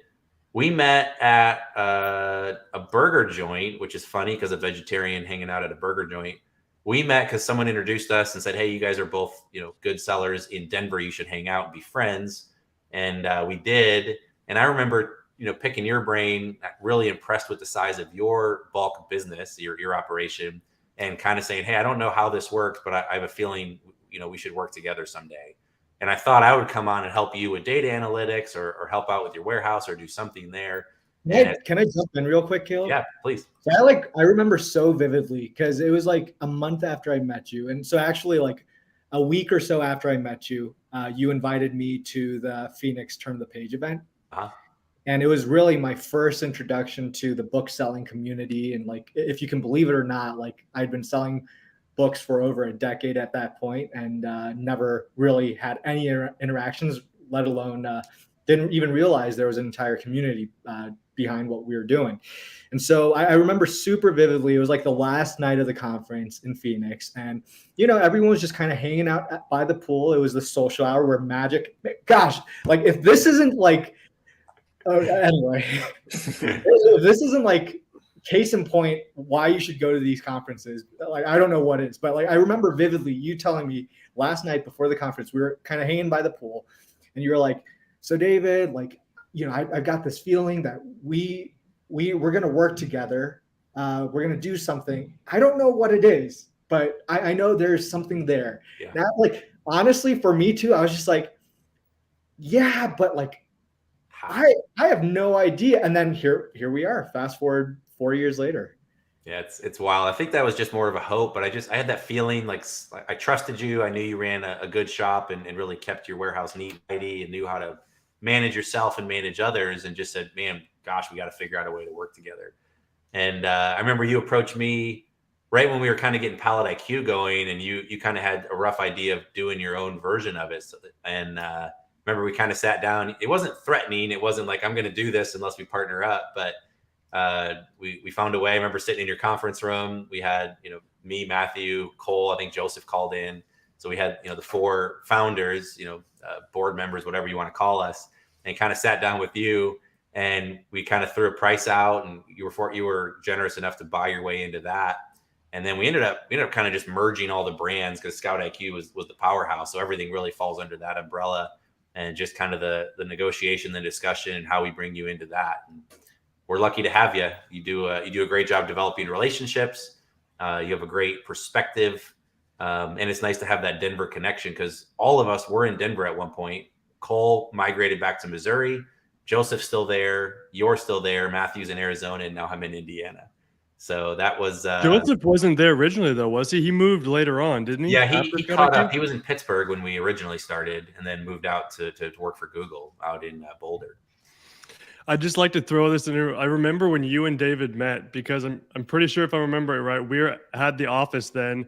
we met at a burger joint, which is funny because a vegetarian hanging out at a burger joint. We met because someone introduced us and said, hey, you guys are both, good sellers in Denver. You should hang out and be friends. And we did. And I remember, picking your brain, really impressed with the size of your bulk business, your operation, and kind of saying, hey, I don't know how this works, but I have a feeling, we should work together someday. And I thought I would come on and help you with data analytics or help out with your warehouse or do something there. Can I jump in real quick, Caleb? Yeah, please. So I remember so vividly because it was like a month after I met you. And so actually like a week or so after I met you, you invited me to the Phoenix Turn the Page event. Uh-huh. And it was really my first introduction to the book selling community. And like, if you can believe it or not, like I'd been selling books for over a decade at that point and never really had any interactions, let alone didn't even realize there was an entire community behind what we were doing. And so I remember super vividly, it was like the last night of the conference in Phoenix. And, everyone was just kind of hanging out by the pool. It was the social hour where magic, gosh, like if this isn't like, anyway, if this isn't like case in point why you should go to these conferences, like I don't know what is, but like I remember vividly you telling me last night before the conference, we were kind of hanging by the pool and you were like, so David, like, I've got this feeling that we're going to work together. We're going to do something. I don't know what it is, but I know there's something there. Yeah. That, like, honestly, for me too, I was just like, yeah, but like, I have no idea. And then here we are, fast forward 4 years later. Yeah, it's wild. I think that was just more of a hope, but I had that feeling like I trusted you. I knew you ran a good shop and really kept your warehouse neat and tidy and knew how to manage yourself and manage others, and just said, man, gosh, we got to figure out a way to work together. And I remember you approached me right when we were kind of getting ScoutIQ going, and you kind of had a rough idea of doing your own version of it. Remember we kind of sat down. It wasn't threatening. It wasn't like I'm going to do this unless we partner up, but we found a way. I remember sitting in your conference room. We had, me, Matthew, Cole, I think Joseph called in. So we had, the 4 founders, board members, whatever you want to call us, and kind of sat down with you, and we kind of threw a price out, and you were generous enough to buy your way into that. And then we ended up kind of just merging all the brands because ScoutIQ was the powerhouse. So everything really falls under that umbrella, and just kind of the negotiation, the discussion, and how we bring you into that. And we're lucky to have you. You do a great job developing relationships. You have a great perspective. And it's nice to have that Denver connection, because all of us were in Denver at one point. Cole migrated back to Missouri. Joseph's still there. You're still there. Matthew's in Arizona, and now I'm in Indiana. So that was Joseph wasn't there originally, though, was he? He moved later on, didn't he? Yeah, he caught up. He was in Pittsburgh when we originally started, and then moved out to work for Google out in Boulder. I'd just like to throw this in. I remember when you and David met, because I'm pretty sure, if I remember it right, we had the office then.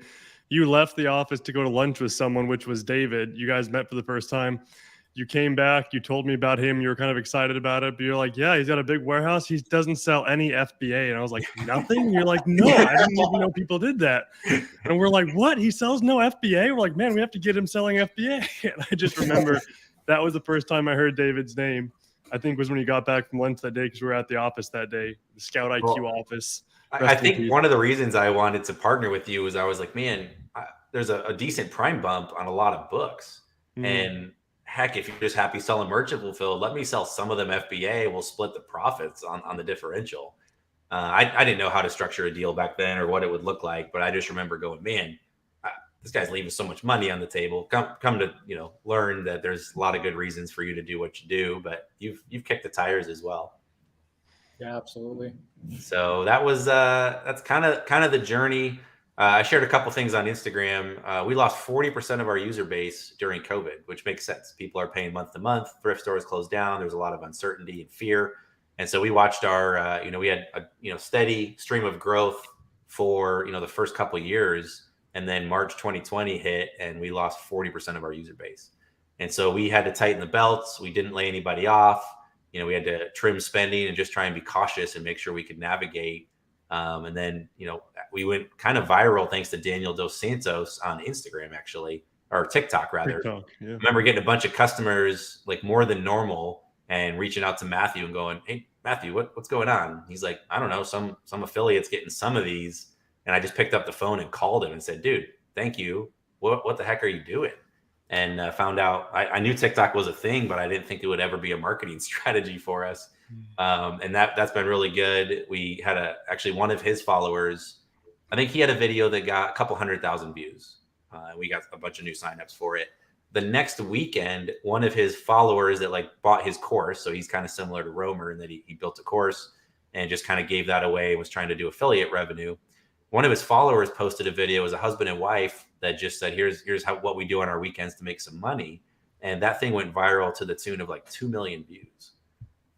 You left the office to go to lunch with someone, which was David. You guys met for the first time. You came back. You told me about him. You were kind of excited about it. But you're like, yeah, he's got a big warehouse. He doesn't sell any FBA. And I was like, nothing? And you're like, no, I didn't even know people did that. And we're like, what? He sells no FBA? We're like, man, we have to get him selling FBA. And I just remember that was the first time I heard David's name. I think was when he got back from lunch that day, because we were at the office that day, the ScoutIQ office. I think one of the reasons I wanted to partner with you was I was like, man, there's a decent prime bump on a lot of books. And heck, if you're just happy selling merchant fulfilled, let me sell some of them FBA. We'll split the profits on the differential. I didn't know how to structure a deal back then or what it would look like, but I just remember going, man, this guy's leaving so much money on the table. Come to learn that there's a lot of good reasons for you to do what you do, but you've kicked the tires as well. Yeah, absolutely. So that was that's kind of the journey. I shared a couple things on Instagram. We lost 40% of our user base during COVID, which makes sense. People are paying month to month. Thrift stores closed down. There's a lot of uncertainty and fear. And so we watched our, we had a steady stream of growth for, the first couple of years. And then March 2020 hit, and we lost 40% of our user base. And so we had to tighten the belts. We didn't lay anybody off. We had to trim spending and just try and be cautious and make sure we could navigate. And then, we went kind of viral thanks to Daniel Dos Santos on Instagram, actually, or TikTok rather. TikTok, yeah. I remember getting a bunch of customers, like more than normal, and reaching out to Matthew and going, "Hey, Matthew, what's going on?" He's like, "I don't know, some affiliates getting some of these." And I just picked up the phone and called him and said, "Dude, thank you. What the heck are you doing?" And found out I knew TikTok was a thing, but I didn't think it would ever be a marketing strategy for us. And that's been really good. We had actually one of his followers, I think he had a video that got a couple 100,000 views. We got a bunch of new signups for it. The next weekend, one of his followers that bought his course, so he's kind of similar to Romer in that he built a course and just kind of gave that away and was trying to do affiliate revenue. One of his followers posted a video as a husband and wife that just said, here's what we do on our weekends to make some money. And that thing went viral to the tune of 2 million views.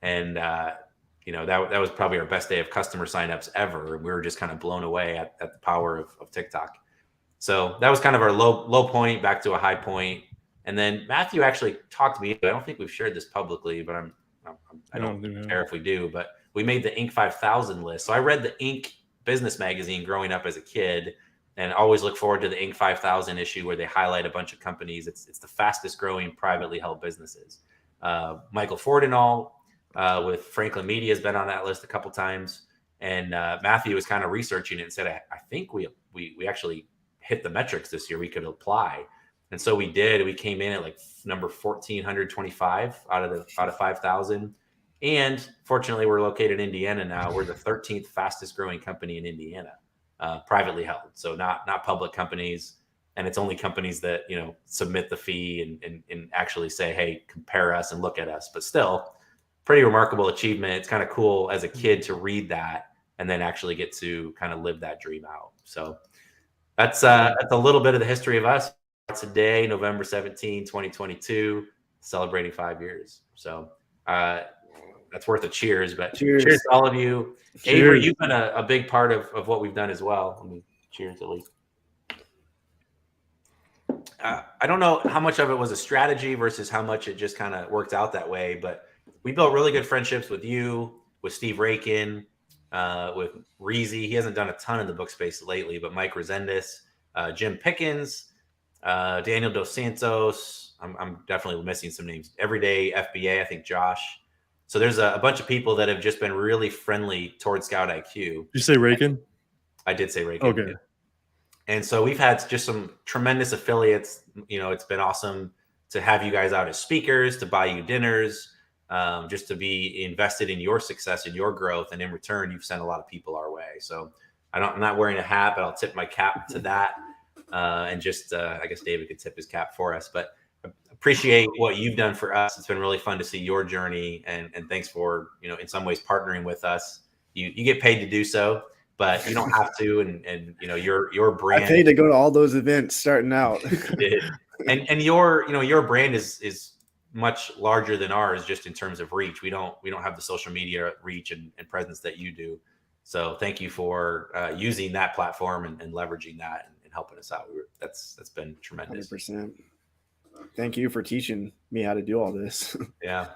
And, that was probably our best day of customer signups ever. We were just kind of blown away at the power of TikTok. So that was kind of our low point back to a high point. And then Matthew actually talked to me. I don't think we've shared this publicly, but I don't care if we do, but we made the Inc. 5000 list. So I read the Inc. business magazine growing up as a kid, and always look forward to the Inc. 5000 issue where they highlight a bunch of companies. It's the fastest growing privately held businesses. Michael Fortinall with Franklin Media has been on that list a couple times. And Matthew was kind of researching it and said, I think we actually hit the metrics this year. We could apply. And so we did. We came in at number 1,425 out of 5,000. And fortunately, we're located in Indiana now. We're the 13th fastest growing company in Indiana, privately held. So not public companies. And it's only companies that, submit the fee and actually say, hey, compare us and look at us. But still, pretty remarkable achievement. It's kind of cool as a kid to read that and then actually get to kind of live that dream out. So that's a little bit of the history of us. Today, November 17, 2022, celebrating 5 years. So that's worth a cheers, but cheers to all of you. Cheers. Avery, you've been a big part of what we've done as well. Let me cheers at least. I don't know how much of it was a strategy versus how much it just kind of worked out that way, but we built really good friendships with you, with Steve Rakin, with Reezy. He hasn't done a ton in the book space lately, but Mike Resendez, Jim Pickens, Daniel Dos Santos. I'm definitely missing some names. Everyday FBA, I think Josh. So there's a bunch of people that have just been really friendly towards ScoutIQ. Did you say Rakin? I did say Rakin. Okay. And so we've had just some tremendous affiliates. It's been awesome to have you guys out as speakers, to buy you dinners, just to be invested in your success and your growth. And in return, you've sent a lot of people our way. So I'm not wearing a hat, but I'll tip my cap to that. And just, I guess David could tip his cap for us, but appreciate what you've done for us. It's been really fun to see your journey, and thanks for, in some ways partnering with us. You get paid to do so, but you don't have to. And your brand. I paid to go to all those events starting out. and your brand is much larger than ours, just in terms of reach. We don't have the social media reach and presence that you do. So thank you for using that platform and leveraging that and helping us out. That's been tremendous. 100%. Thank you for teaching me how to do all this. Yeah.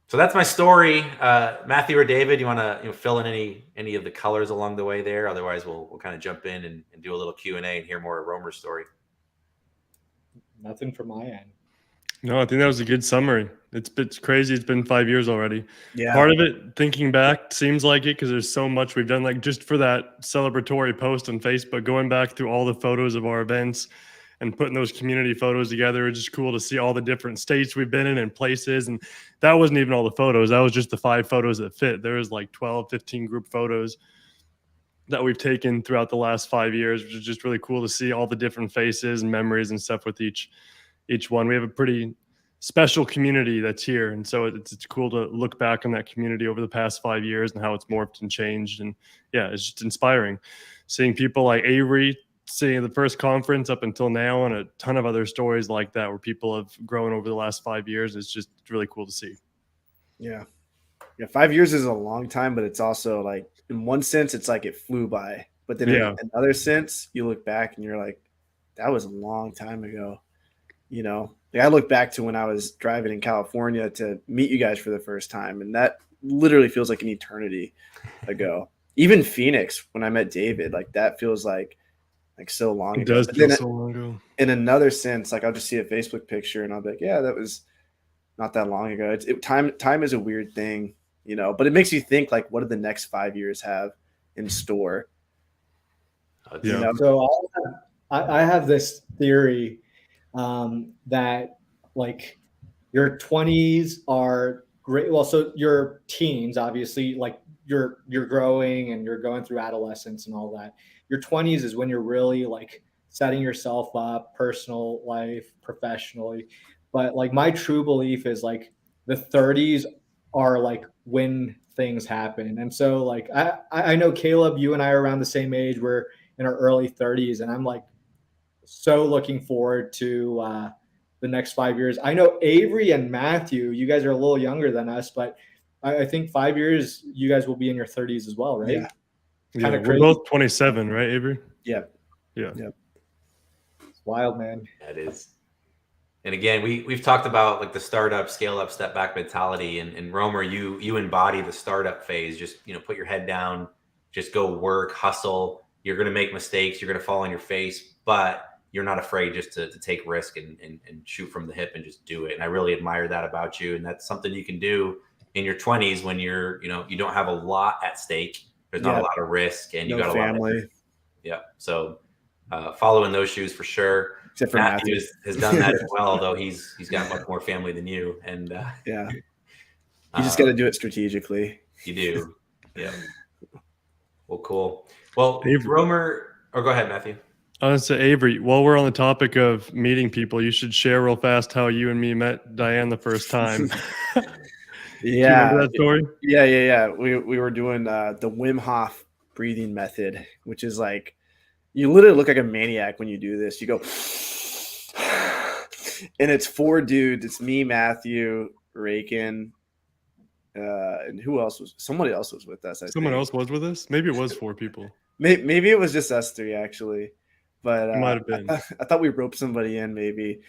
So that's my story. Matthew or David, you want to fill in any of the colors along the way there? Otherwise, we'll kind of jump in and do a little Q&A and hear more of Romer's story. Nothing from my end. No, I think that was a good summary. It's crazy. It's been 5 years already. Yeah. Part of it, thinking back, seems like it because there's so much we've done. Like just for that celebratory post on Facebook, going back through all the photos of our events and putting those community photos together, it's just cool to see all the different states we've been in and places. And that wasn't even all the photos. That was just the 5 photos that fit. There was like 12, 15 group photos that we've taken throughout the last 5 years, which is just really cool to see all the different faces and memories and stuff with each one. We have a pretty special community that's here. And so it's cool to look back on that community over the past 5 years and how it's morphed and changed. And yeah, it's just inspiring seeing people like Avery, seeing the first conference up until now, and a ton of other stories like that where people have grown over the last 5 years. It's just really cool to see. Yeah. 5 years is a long time, but it's also like, in one sense, it's like it flew by. But then in another sense, you look back and you're like, that was a long time ago. Like I look back to when I was driving in California to meet you guys for the first time, and that literally feels like an eternity ago. Even Phoenix, when I met David, like that feels like so long ago. It does feel so long ago. In another sense, like I'll just see a Facebook picture and I'll be like, yeah, that was not that long ago. Time is a weird thing, but it makes you think like, what do the next 5 years have in store? Yeah. So I have this theory that like your 20s are great. Well, so your teens, obviously, like you're growing and you're going through adolescence and all that. Your 20s is when you're really like setting yourself up, personal life, professionally. But like my true belief is like the 30s are like when things happen. And so like I know Caleb, you and I are around the same age. We're in our early 30s, and I'm like so looking forward to the next 5 years. I know Avery and Matthew, you guys are a little younger than us, but I think 5 years you guys will be in your 30s as well, right? Yeah. Yeah, we're both 27, right, Avery? Yeah. Yeah. It's wild, man. That is. And again, we've talked about like the startup, scale up, step back mentality. And Romer, you embody the startup phase. Just, put your head down, just go work, hustle. You're going to make mistakes. You're going to fall on your face, but you're not afraid just to take risk and shoot from the hip and just do it. And I really admire that about you. And that's something you can do in your 20s when you're, you don't have a lot at stake. There's not a lot of risk, and you got a family. lot of yeah. So follow in those shoes for sure. Except for Matthew has done that as well, although he's got much more family than you. And yeah, you just got to do it strategically. You do. Yeah. Well, cool. Well, Avery. Romer, or go ahead, Matthew. I was going to say, Avery, while we're on the topic of meeting people, you should share real fast how you and me met Diane the first time. Yeah. Do you remember that story? Yeah. We were doing the Wim Hof breathing method, which is like, you literally look like a maniac when you do this. You go, and it's 4 dudes. It's me, Matthew, Rakin, and who else was? Somebody else was with us. Someone else was with us? Maybe it was 4 people. Maybe it was just us 3 actually, but It might have been. I thought we roped somebody in. Maybe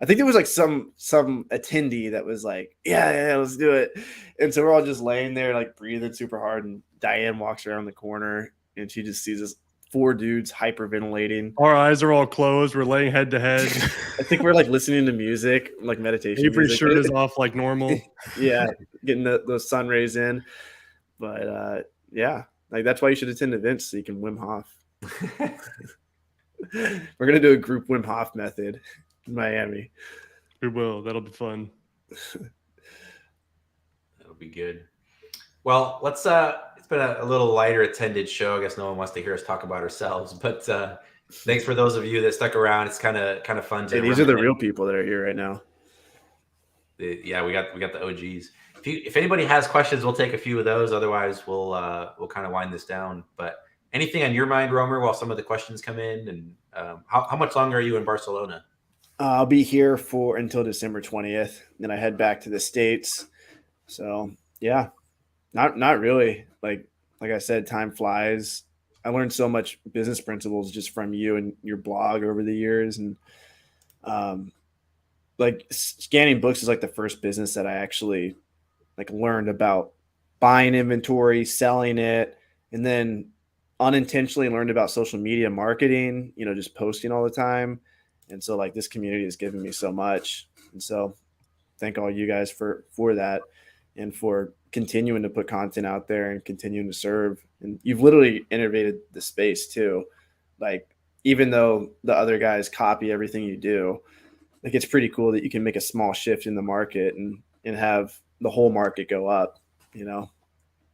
I think there was like some attendee that was like, yeah, let's do it. And so we're all just laying there like breathing super hard, and Diane walks around the corner and she just sees us 4 dudes hyperventilating. Our eyes are all closed. We're laying head to head. I think we're like listening to music, like meditation. Avery's music. shirt is off like normal. Yeah, getting those sun rays in. But yeah, like that's why you should attend events so you can Wim Hof. We're gonna do a group Wim Hof method in Miami. We will. That'll be fun. That'll be good. Well, let's it's been a little lighter attended show. I guess no one wants to hear us talk about ourselves, but thanks for those of you that stuck around. It's kind of fun to Hey, these are the real people that are here right now. Yeah, we got the OGs. If anybody has questions, we'll take a few of those. Otherwise, we'll kind of wind this down. But anything on your mind, Romer, while some of the questions come in, and how much longer are you in Barcelona? I'll be here until December 20th. Then I head back to the States. So yeah, not really. Like I said, time flies. I learned so much business principles just from you and your blog over the years, and like scanning books is like the first business that I actually like learned about buying inventory, selling it, and then unintentionally learned about social media marketing, just posting all the time. And so like this community has given me so much. And so thank all you guys for that and for continuing to put content out there and continuing to serve. And you've literally innovated the space too. Like, even though the other guys copy everything you do, like it's pretty cool that you can make a small shift in the market and have the whole market go up, Well,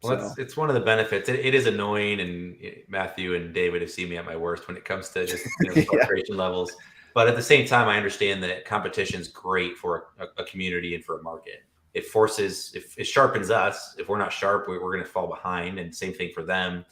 so. it's one of the benefits. It is annoying, and Matthew and David have seen me at my worst when it comes to just frustration levels. But at the same time, I understand that competition is great for a community and for a market. It sharpens us. If we're not sharp, we're going to fall behind, and same thing for them.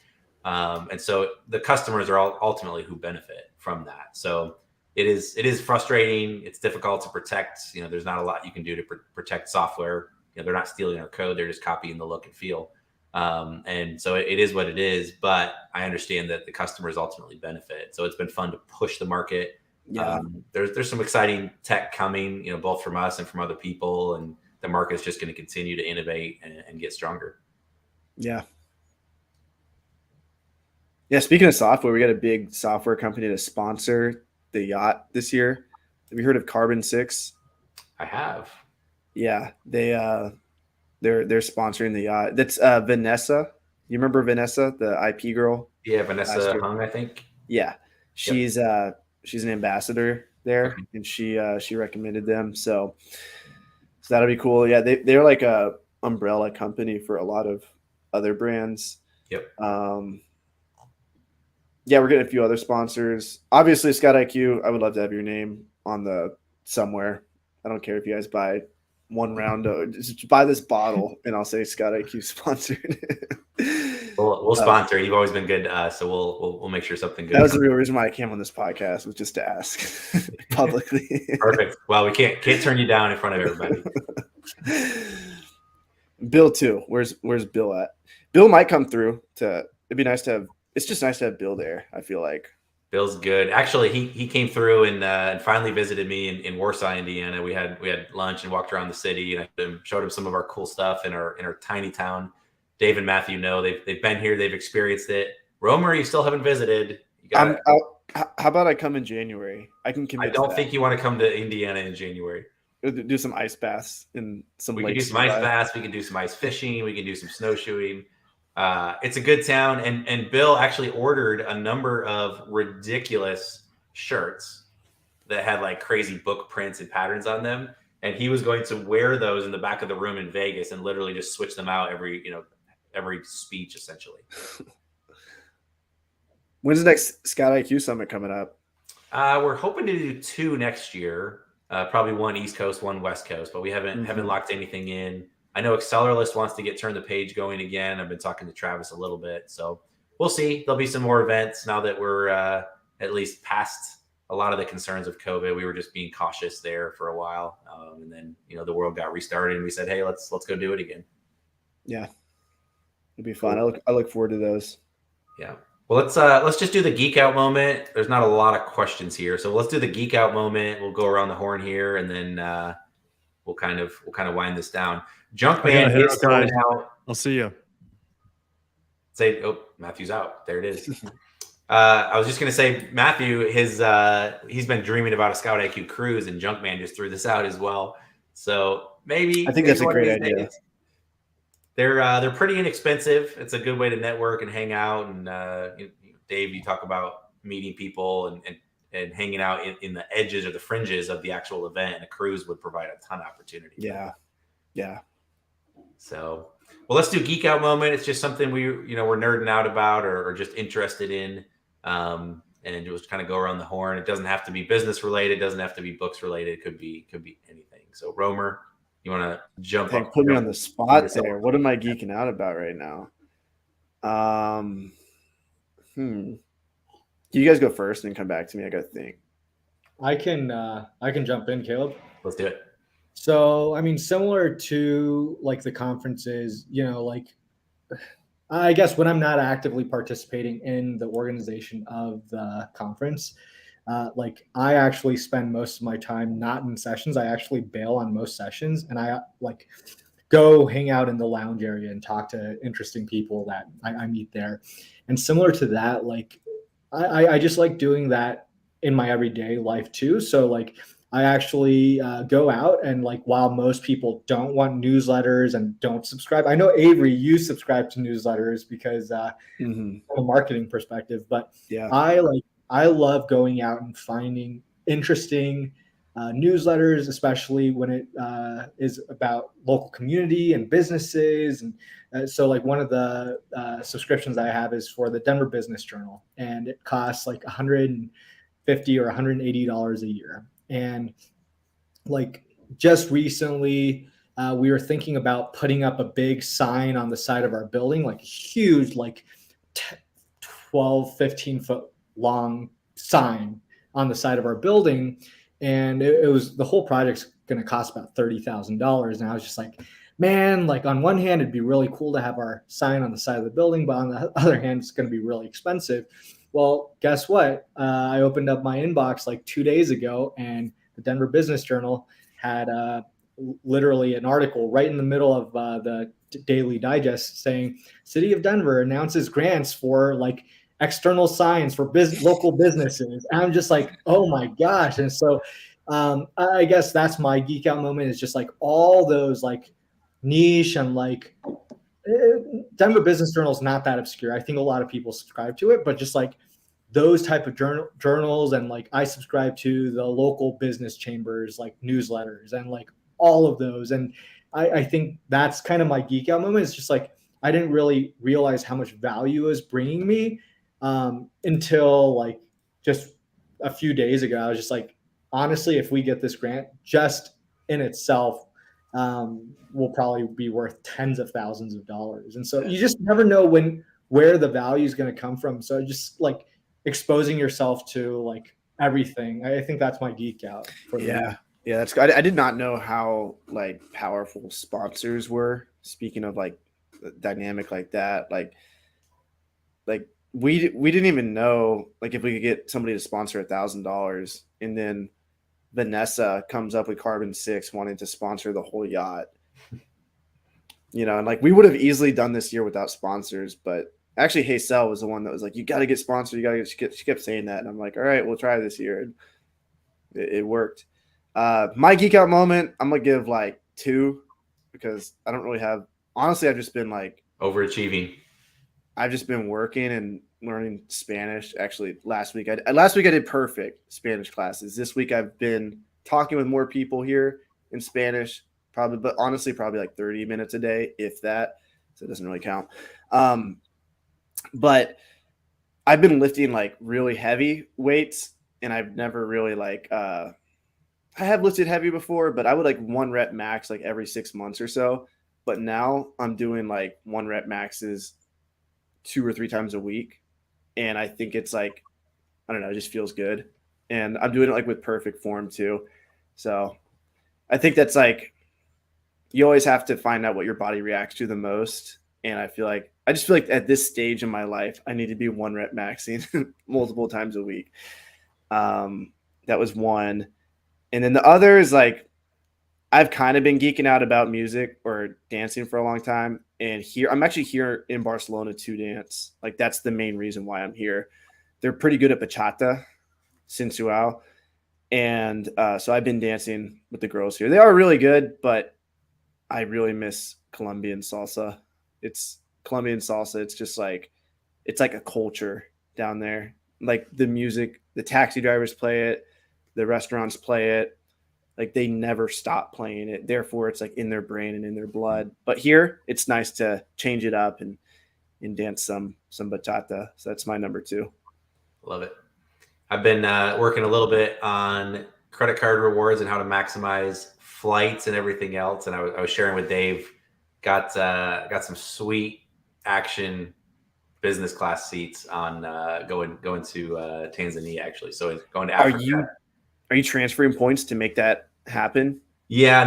And so the customers are ultimately who benefit from that. So it is frustrating. It's difficult to protect. There's not a lot you can do to protect software. They're not stealing our code. They're just copying the look and feel. And so it is what it is, but I understand that the customers ultimately benefit. So it's been fun to push the market. Yeah. There's some exciting tech coming, both from us and from other people, and the market is just going to continue to innovate and get stronger. Yeah. Yeah. Speaking of software, we got a big software company to sponsor the yacht this year. Have you heard of Carbon 6? I have. Yeah. They're sponsoring the yacht. That's Vanessa. You remember Vanessa, the IP girl? Yeah, Vanessa Hung, I think. Yeah. She's an ambassador there, and she recommended them. So that'll be cool. Yeah, they're like a umbrella company for a lot of other brands. Yep. Yeah, we're getting a few other sponsors. Obviously, ScoutIQ, I would love to have your name on the somewhere. I don't care if you guys buy one round of, just buy this bottle and I'll say ScoutIQ sponsored. We'll sponsor. You've always been good to us, so we'll make sure something good. That was the real reason why I came on this podcast, was just to ask publicly. Perfect. Well, we can't turn you down in front of everybody. Bill too. Where's Bill at? Bill might come through. It'd be nice to have. It's just nice to have Bill there, I feel like. Bill's good. Actually, he came through and finally visited me in Warsaw, Indiana. We had lunch and walked around the city, and I showed him some of our cool stuff in our tiny town. Dave and Matthew know they've been here, they've experienced it. Romer, you still haven't visited. How about I come in January? I can commit. I don't think you want to come to Indiana in January. Do some ice baths in some lakes. We can do some ice baths. We can do some ice fishing. We can do some snowshoeing. It's a good town, and Bill actually ordered a number of ridiculous shirts that had like crazy book prints and patterns on them, and he was going to wear those in the back of the room in Vegas and literally just switch them out every speech essentially. When's the next ScoutIQ summit coming up? We're hoping to do 2 next year, probably one East Coast, one West Coast, but we haven't locked anything in. I know Acceleralist wants to get Turn the Page going again. I've been talking to Travis a little bit, so we'll see. There'll be some more events now that we're at least past a lot of the concerns of COVID. We were just being cautious there for a while, and then the world got restarted, and we said, "Hey, let's go do it again." Yeah, it'll be fun. I look forward to those. Yeah. Well, let's just do the geek out moment. There's not a lot of questions here, so let's do the geek out moment. We'll go around the horn here, and then we'll kind of wind this down. Junkman is throwing out. I'll see you. Matthew's out. There it is. I was just gonna say, Matthew, he's been dreaming about a ScoutIQ cruise, and Junkman just threw this out as well. So maybe I think that's a great idea. They're pretty inexpensive. It's a good way to network and hang out. And Dave, you talk about meeting people and and hanging out in the edges or the fringes of the actual event. And a cruise would provide a ton of opportunity. Yeah. Yeah. So, well, let's do geek out moment. It's just something we're nerding out about or just interested in. And just kind of go around the horn. It doesn't have to be business related. It doesn't have to be books related. It could be anything. So Romer, you want to jump Dang, up? put me on the spot there. What am I geeking out about right now? You guys go first and then come back to me. I got to think. I can jump in, Caleb. Let's do it. So, I mean, similar to like the conferences, like I guess when I'm not actively participating in the organization of the conference, like I actually spend most of my time not in sessions. I actually bail on most sessions, and I like go hang out in the lounge area and talk to interesting people that I meet there. And similar to that, like I just like doing that in my everyday life too. So like I actually go out and like while most people don't want newsletters and don't subscribe, I know Avery, you subscribe to newsletters because from a marketing perspective, but yeah, I love going out and finding interesting newsletters, especially when it is about local community and businesses. And so like one of the subscriptions I have is for the Denver Business Journal, and it costs like $150 or $180 a year. And like just recently, we were thinking about putting up a big sign on the side of our building, like a huge, like 12, 15 foot long sign on the side of our building. And it was, the whole project's going to cost about $30,000. And I was just like, man, like on one hand, it'd be really cool to have our sign on the side of the building, but on the other hand, it's going to be really expensive. Well, guess what? I opened up my inbox like 2 days ago, and the Denver Business Journal had literally an article right in the middle of the Daily Digest saying, City of Denver announces grants for like external signs for local businesses. And I'm just like, oh my gosh. And so I guess that's my geek out moment, is just like all those like niche and like Denver Business Journal is not that obscure. I think a lot of people subscribe to it, but just like those type of journals, and like I subscribe to the local business chambers, like newsletters and like all of those. And I think that's kind of my geek out moment. It's just like, I didn't really realize how much value it was bringing me until like just a few days ago. I was just like, honestly, if we get this grant, just in itself, will probably be worth tens of thousands of dollars. And so you just never know where the value is going to come from. So just like exposing yourself to like everything. I think that's my geek out. Yeah, that's good. I did not know how like powerful sponsors were. Speaking of like dynamic like that, like we didn't even know like if we could get somebody to sponsor $1,000, and then Vanessa comes up with Carbon 6 wanting to sponsor the whole yacht. And like we would have easily done this year without sponsors, but actually Hazel was the one that was like, you got to get sponsored. She kept saying that. And I'm like, all right, we'll try this year. And it worked. My geek out moment, I'm going to give like 2, because I don't really have, honestly, I've just been like overachieving. I've just been working and learning Spanish. Actually, last week I did perfect Spanish classes. This week I've been talking with more people here in Spanish, but honestly, probably like 30 minutes a day, if that. So it doesn't really count. But I've been lifting like really heavy weights, and I've never really like I have lifted heavy before, but I would like 1 rep max like every 6 months or so. But now I'm doing like 1 rep maxes 2 or 3 times a week. And I think it's like, I don't know, it just feels good. And I'm doing it like with perfect form too. So I think that's like, you always have to find out what your body reacts to the most. And I just feel like at this stage in my life, I need to be 1 rep maxing multiple times a week. That was one. And then the other is like, I've kind of been geeking out about music or dancing for a long time. And I'm actually here in Barcelona to dance. Like that's the main reason why I'm here. They're pretty good at bachata, sensual. And so I've been dancing with the girls here. They are really good, but I really miss Colombian salsa. It's just like, it's like a culture down there. like the music, the taxi drivers play it, the restaurants play it. Like they never stop playing it. Therefore, it's like in their brain and in their blood. But here, it's nice to change it up and dance some bachata. So that's my number 2. Love it. I've been working a little bit on credit card rewards and how to maximize flights and everything else. And I was sharing with Dave, got some sweet action business class seats on going to Tanzania actually. So it's going to Africa. Are you transferring points to make that happen? Yeah,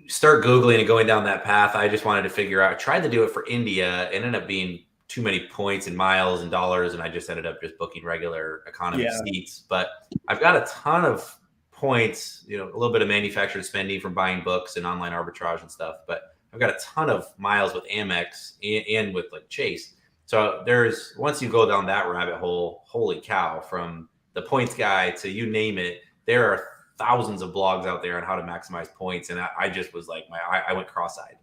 start Googling and going down that path. I just wanted to figure out, I tried to do it for India. It ended up being too many points and miles and dollars. And I just ended up just booking regular economy seats. But I've got a ton of points, a little bit of manufactured spending from buying books and online arbitrage and stuff. But I've got a ton of miles with Amex and with like Chase. So once you go down that rabbit hole, holy cow, from the points guy to you name it, there are thousands of blogs out there on how to maximize points. And I just was like, I went cross-eyed.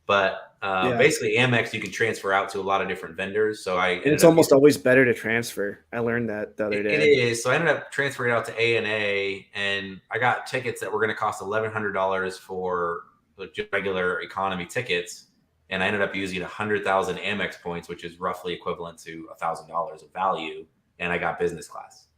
But basically Amex, you can transfer out to a lot of different vendors. So it's almost always better to transfer. I learned that the other day. It is. So I ended up transferring out to ANA, and I got tickets that were going to cost $1,100 for regular economy tickets. And I ended up using 100,000 Amex points, which is roughly equivalent to $1,000 of value. And I got business class.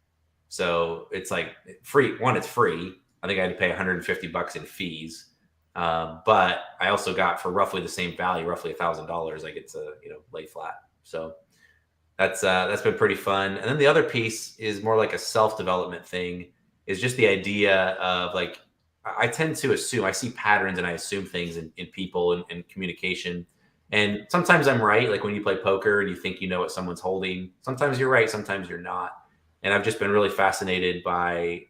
So it's like free. One, it's free. I think I had to pay $150 in fees. But I also got, for roughly the same value, roughly $1,000, I get to, lay flat. So that's been pretty fun. And then the other piece is more like a self-development thing, is just the idea of like, I tend to assume, I see patterns and I assume things in people and communication. And sometimes I'm right. Like when you play poker and you think you know what someone's holding, sometimes you're right, sometimes you're not. And I've just been really fascinated by,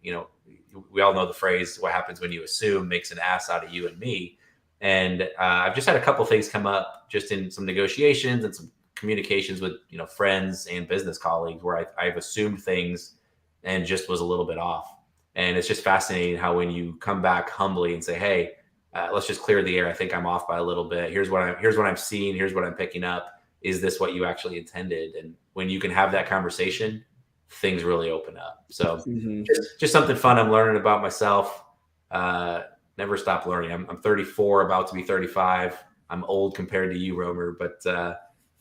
we all know the phrase, what happens when you assume makes an ass out of you and me. And I've just had a couple things come up just in some negotiations and some communications with, friends and business colleagues where I've assumed things and just was a little bit off. And it's just fascinating how when you come back humbly and say, hey, let's just clear the air. I think I'm off by a little bit. Here's what I'm seeing. Here's what I'm picking up. Is this what you actually intended? And when you can have that conversation, things really open up. So just something fun I'm learning about myself. Never stop learning. I'm 34, about to be 35. I'm old compared to you, Romer, but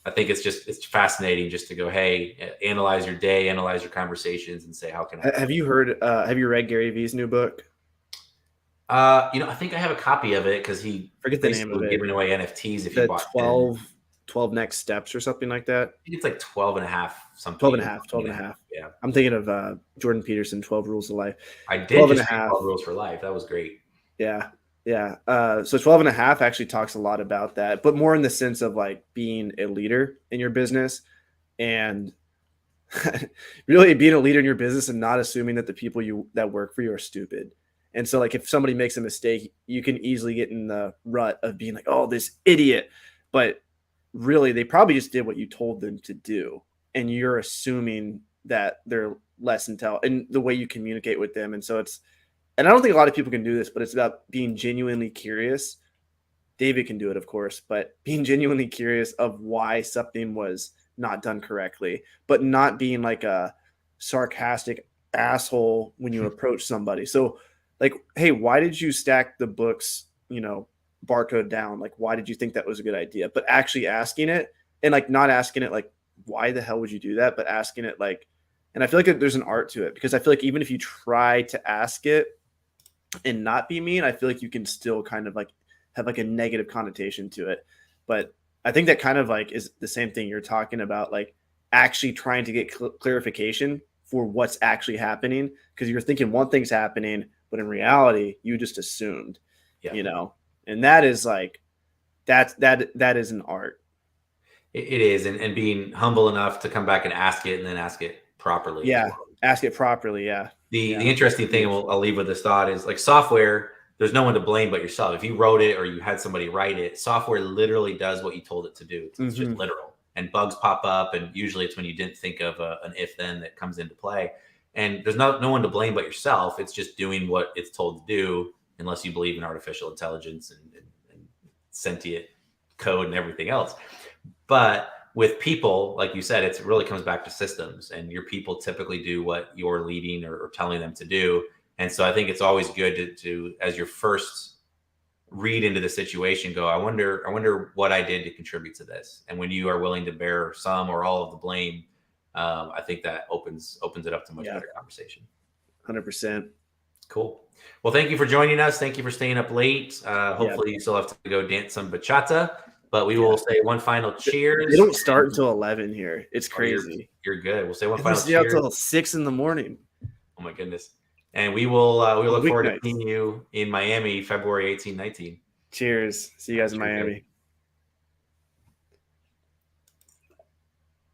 I think it's fascinating just to go, hey, analyze your day, analyze your conversations, and say, how can I? Have you read Gary Vee's new book? I think I have a copy of it because he forget the name of it. Giving away NFTs if you bought 12 next steps or something like that. I think it's like 12 and a half something. 12 and a half. Yeah. I'm thinking of Jordan Peterson, 12 Rules of Life. I did just 12 Rules for Life. That was great. Yeah. Yeah. So 12 and a half actually talks a lot about that, but more in the sense of like being a leader in your business and really being a leader in your business and not assuming that the people that work for you are stupid. And so like if somebody makes a mistake, you can easily get in the rut of being like, oh, this idiot. But really, they probably just did what you told them to do. And you're assuming that they're less intelligent in the way you communicate with them. And so and I don't think a lot of people can do this, but it's about being genuinely curious. David can do it, of course, but being genuinely curious of why something was not done correctly, but not being like a sarcastic asshole when you approach somebody. So like, hey, why did you stack the books, barcode down? Like, why did you think that was a good idea? But actually asking it, and like not asking it like, why the hell would you do that? But asking it like, and I feel like there's an art to it, because I feel like even if you try to ask it and not be mean, I feel like you can still kind of like have like a negative connotation to it. But I think that kind of like is the same thing you're talking about, like actually trying to get clarification for what's actually happening, because you're thinking one thing's happening, but in reality, you just assumed, and that is like, that is an art. It is. And being humble enough to come back and ask it, and then ask it properly. Yeah. Ask it properly. Yeah. The interesting thing I'll leave with this thought is like software, there's no one to blame but yourself. If you wrote it or you had somebody write it, software literally does what you told it to do. It's just literal. And bugs pop up, and usually it's when you didn't think of an if-then that comes into play. And there's no one to blame but yourself. It's just doing what it's told to do, unless you believe in artificial intelligence and sentient code and everything else. But with people, like you said, it really comes back to systems, and your people typically do what you're leading or telling them to do. And so I think it's always good to as your first read into the situation, go, I wonder what I did to contribute to this. And when you are willing to bear some or all of the blame, I think that opens it up to much better conversation. 100%. Cool. Well, thank you for joining us. Thank you for staying up late. Hopefully you still have to go dance some bachata, but we will say one final cheers. They don't start until 11 here. It's crazy. You're good. We'll say one They final stay out cheers. till 6 in the morning. Oh my goodness. And we will look forward to Weeknights. seeing you in Miami, February 18, 19. Cheers. See you guys in Miami.